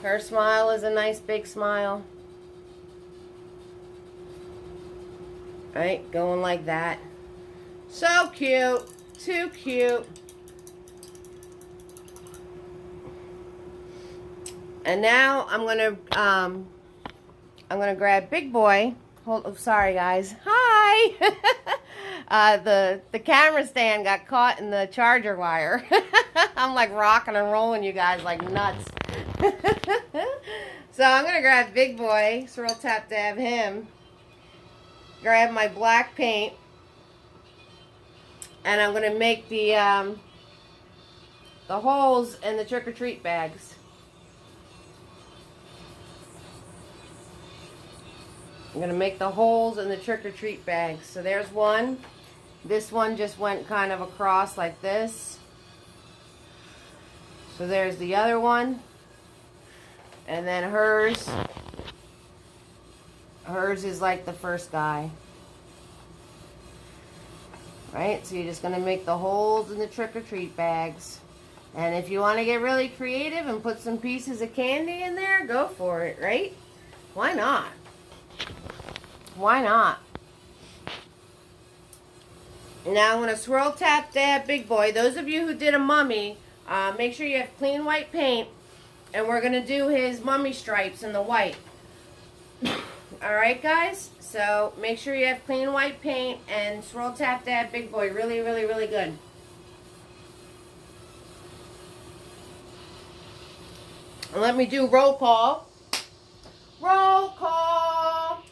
Her smile is a nice big smile. Right, going like that. So cute, too cute. And now I'm gonna grab Big Boy. Hold, oh, sorry guys. Hi. The camera stand got caught in the charger wire. I'm like rocking and rolling you guys like nuts. So I'm gonna grab Big Boy, swirl tap dab him. Grab my black paint, and I'm gonna make the holes in the trick-or-treat bags. I'm gonna make the holes in the trick-or-treat bags. So there's one. This one just went kind of across like this. So there's the other one. And then hers is like the first guy. Right? So you're just gonna make the holes in the trick-or-treat bags. And if you want to get really creative and put some pieces of candy in there, go for it, right? Why not? Why not? Now I'm going to swirl tap dab Big Boy. Those of you who did a mummy, make sure you have clean white paint. And we're going to do his mummy stripes in the white. Alright guys? So make sure you have clean white paint and swirl tap dab Big Boy. Really, really, really good. And let me do roll call. Roll call.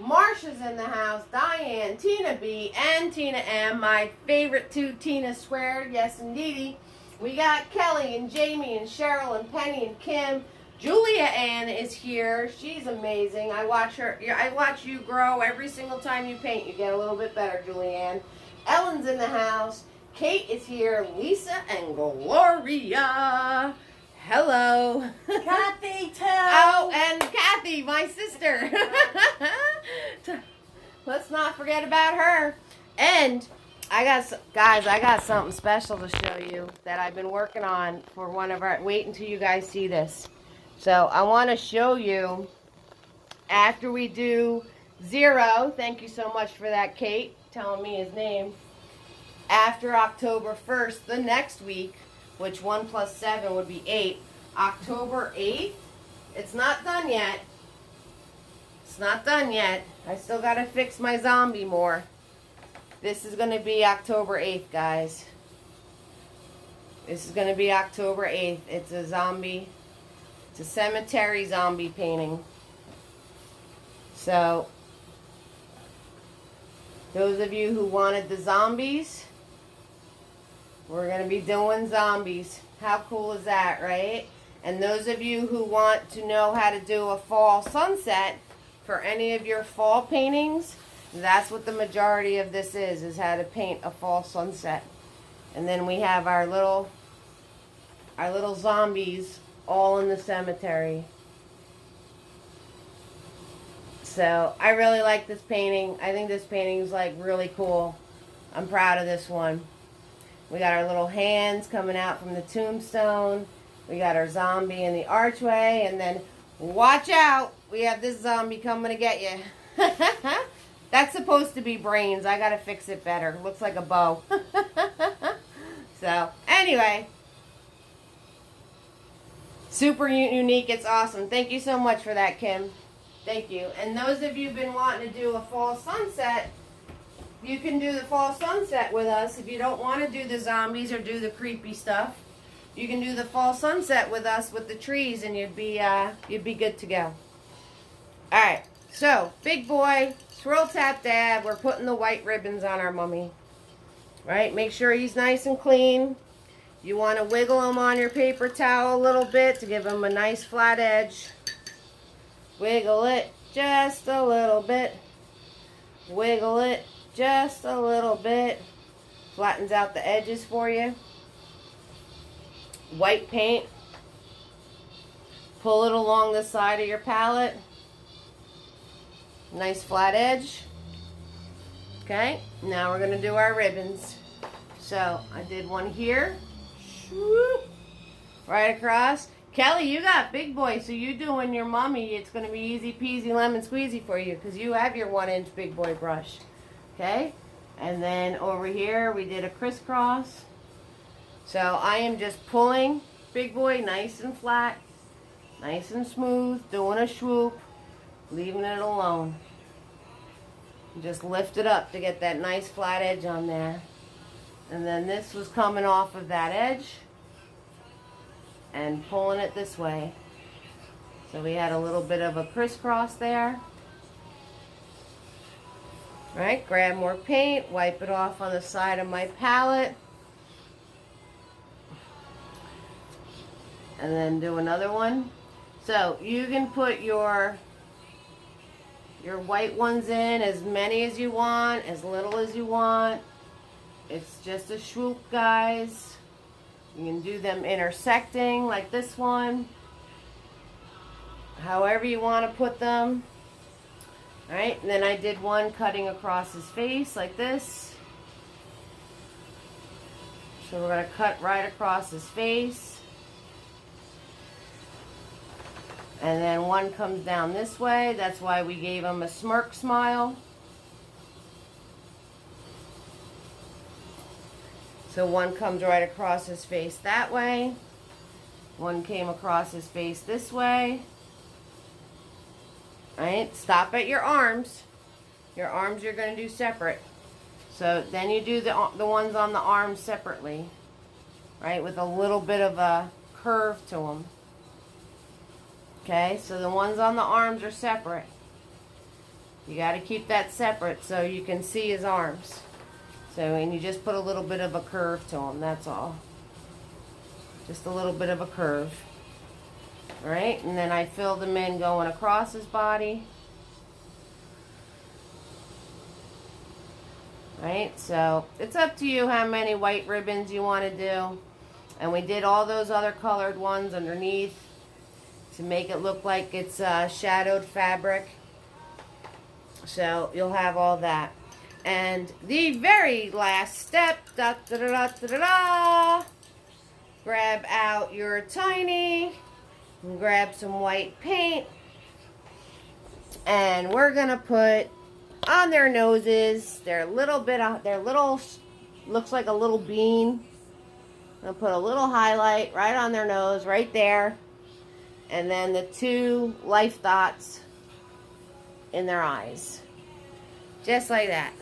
Marsha's in the house, Diane, Tina B, and Tina M. My favorite two Tinas squared, yes indeedy. We got Kelly and Jamie and Cheryl and Penny and Kim. Julia Ann is here. She's amazing. I watch her. I watch you grow every single time you paint. You get a little bit better, Julia Ann. Ellen's in the house. Kate is here. Lisa and Gloria. Hello. Kathy, too. Oh, and Kathy, my sister. Let's not forget about her. And I got something special to show you that I've been working on for one of our, wait until you guys see this. So I want to show you after we do 0, thank you so much for that, Kate, telling me his name. After October 1st, the next week, which 1 plus 7 would be 8. October 8th. It's not done yet. It's not done yet. I still got to fix my zombie more. This is going to be October 8th, guys. This is going to be October 8th. It's a zombie. It's a cemetery zombie painting. So, those of you who wanted the zombies, we're going to be doing zombies. How cool is that, right? And those of you who want to know how to do a fall sunset for any of your fall paintings, that's what the majority of this is how to paint a fall sunset. And then we have our little zombies all in the cemetery. So I really like this painting. I think this painting is like really cool. I'm proud of this one. We got our little hands coming out from the tombstone. We got our zombie in the archway. And then, watch out, we have this zombie coming to get you. That's supposed to be brains. I got to fix it better. Looks like a bow. So, anyway. Super unique. It's awesome. Thank you so much for that, Kim. Thank you. And those of you who've been wanting to do a fall sunset, you can do the fall sunset with us. If you don't want to do the zombies or do the creepy stuff, you can do the fall sunset with us with the trees, and you'd be good to go. All right. So, Big Boy, swirl tap dab. We're putting the white ribbons on our mummy. Right? Make sure he's nice and clean. You want to wiggle him on your paper towel a little bit to give him a nice flat edge. Wiggle it just a little bit. Wiggle it just a little bit. Flattens out the edges for you. White paint. Pull it along the side of your palette. Nice flat edge. Okay, now we're gonna do our ribbons. So I did one here, swoop, right across. Kelly, you got big boy, so you doing your mommy, it's gonna be easy peasy lemon squeezy for you because you have your 1-inch big boy brush. Okay, and then over here we did a crisscross. So I am just pulling big boy nice and flat, nice and smooth, doing a swoop, leaving it alone. Just lift it up to get that nice flat edge on there. And then this was coming off of that edge and pulling it this way. So we had a little bit of a crisscross there. All right, grab more paint, wipe it off on the side of my palette. And then do another one. So you can put your white ones in as many as you want, as little as you want. It's just a swoop, guys. You can do them intersecting like this one. However you want to put them. Alright, and then I did one cutting across his face like this. So we're going to cut right across his face. And then one comes down this way. That's why we gave him a smirk smile. So one comes right across his face that way. One came across his face this way. Right? Stop at your arms. Your arms you're going to do separate. So then you do the ones on the arms separately. Right? With a little bit of a curve to them. Okay, so the ones on the arms are separate. You got to keep that separate so you can see his arms. So, and you just put a little bit of a curve to him, that's all. Just a little bit of a curve. Alright, and then I filled them in going across his body. Alright, so it's up to you how many white ribbons you want to do. And we did all those other colored ones underneath to make it look like it's shadowed fabric. So you'll have all that. And the very last step, da, da, da, da, da, da, da, grab out your tiny, and grab some white paint, and we're gonna put on their noses, their little, looks like a little bean. I'm gonna put a little highlight right on their nose, right there. And then the 2 life dots in their eyes. Just like that.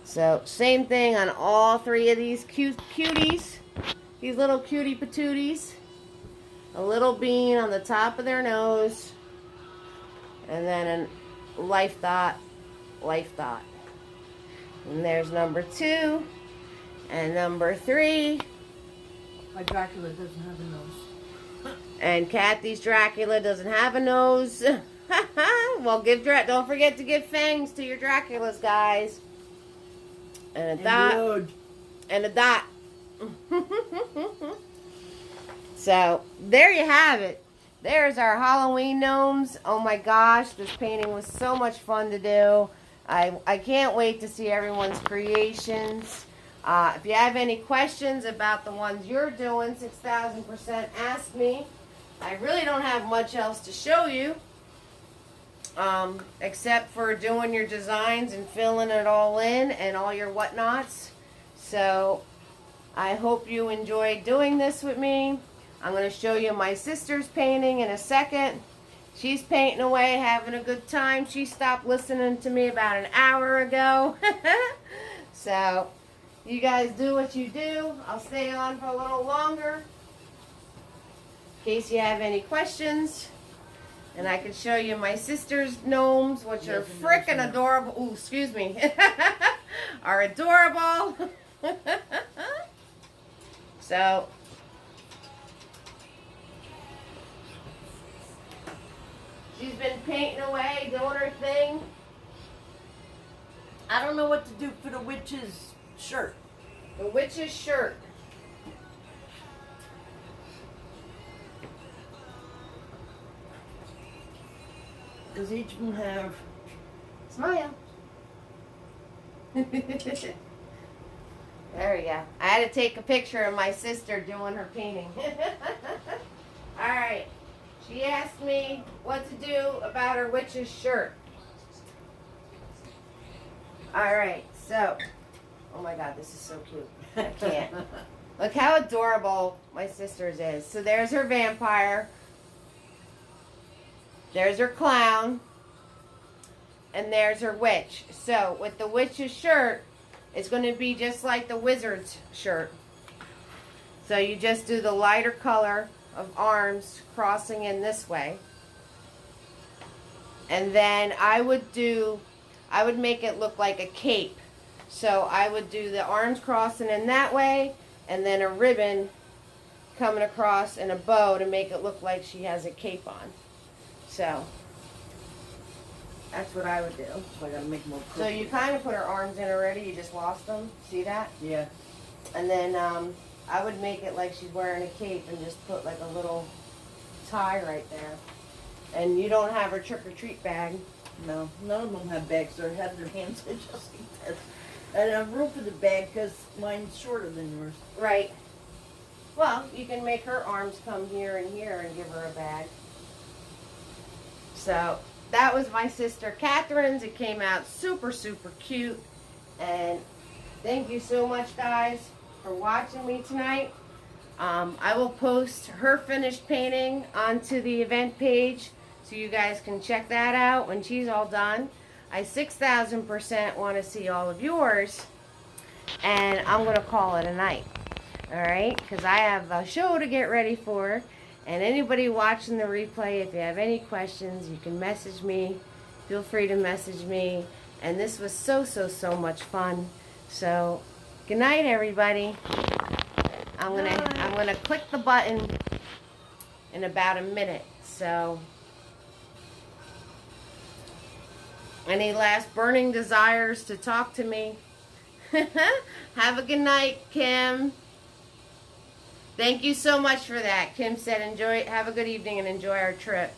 So, same thing on all 3 of these cuties. These little cutie patooties. A little bean on the top of their nose. And then a life dot, life dot. And there's number 2. And number 3. My Dracula doesn't have a nose. And Kathy's Dracula doesn't have a nose. Well, don't forget to give fangs to your Draculas, guys. And a dot. Blood. And a dot. So, there you have it. There's our Halloween gnomes. Oh my gosh, this painting was so much fun to do. I can't wait to see everyone's creations. If you have any questions about the ones you're doing, 6,000%, ask me. I really don't have much else to show you, except for doing your designs and filling it all in and all your whatnots. So I hope you enjoyed doing this with me. I'm going to show you my sister's painting in a second. She's painting away, having a good time. She stopped listening to me about an hour ago. So you guys do what you do. I'll stay on for a little longer in case you have any questions. And I can show you my sister's gnomes, which are frickin' adorable. Ooh, excuse me. Are adorable. So, she's been painting away, doing her thing. I don't know what to do for the witch's shirt. The witch's shirt. Does each one have... Smile. There we go. I had to take a picture of my sister doing her painting. Alright. She asked me what to do about her witch's shirt. Alright, so. Oh my god, this is so cute. I can't. Look how adorable my sister's is. So there's her vampire. There's her clown. And there's her witch. So with the witch's shirt, it's going to be just like the wizard's shirt. So you just do the lighter color of arms crossing in this way. And then I would make it look like a cape. So I would do the arms crossing in that way, and then a ribbon coming across in a bow to make it look like she has a cape on. So that's what I would do. So I gotta make more. So you kind of put her arms in already. You just lost them. See that? Yeah. And then I would make it like she's wearing a cape and just put like a little tie right there. And you don't have her trick-or-treat bag. No, none of them have bags. They have their hands in just like this. And I have room for the bag because mine's shorter than yours. Right. Well, you can make her arms come here and here and give her a bag. So that was my sister Catherine's. It came out super, super cute. And thank you so much, guys, for watching me tonight. I will post her finished painting onto the event page so you guys can check that out when she's all done. I 6,000% want to see all of yours, and I'm going to call it a night. Alright? Because I have a show to get ready for. And anybody watching the replay, if you have any questions, you can message me. Feel free to message me. And this was so, so, so much fun. So, good night, everybody. I'm gonna click the button in about a minute. So, any last burning desires to talk to me? Have a good night, Kim. Thank you so much for that. Kim said, have a good evening and enjoy our trip.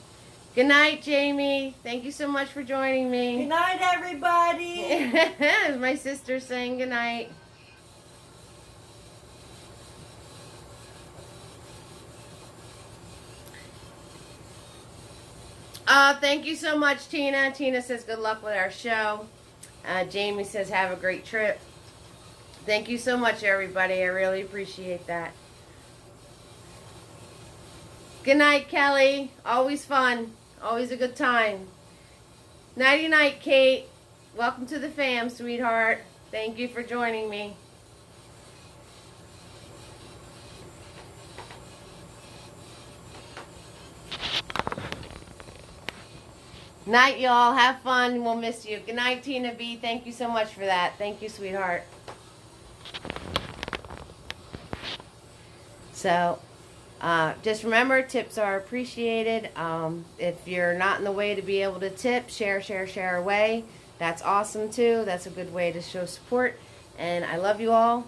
Good night, Jamie. Thank you so much for joining me. Good night, everybody. My sister saying good night. Thank you so much, Tina. Tina says good luck with our show. Jamie says have a great trip. Thank you so much, everybody. I really appreciate that. Good night, Kelly. Always fun. Always a good time. Nighty night, Kate. Welcome to the fam, sweetheart. Thank you for joining me. Night, y'all. Have fun. We'll miss you. Good night, Tina B. Thank you so much for that. Thank you, sweetheart. So, just remember, tips are appreciated. If you're not in the way to be able to tip, share away. That's awesome, too. That's a good way to show support. And I love you all.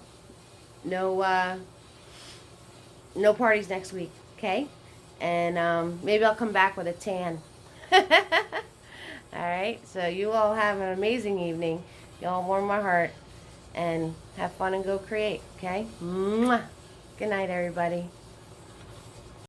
No parties next week, okay? And maybe I'll come back with a tan. Alright, so you all have an amazing evening. Y'all warm my heart. And have fun and go create, okay? Mwah. Good night, everybody.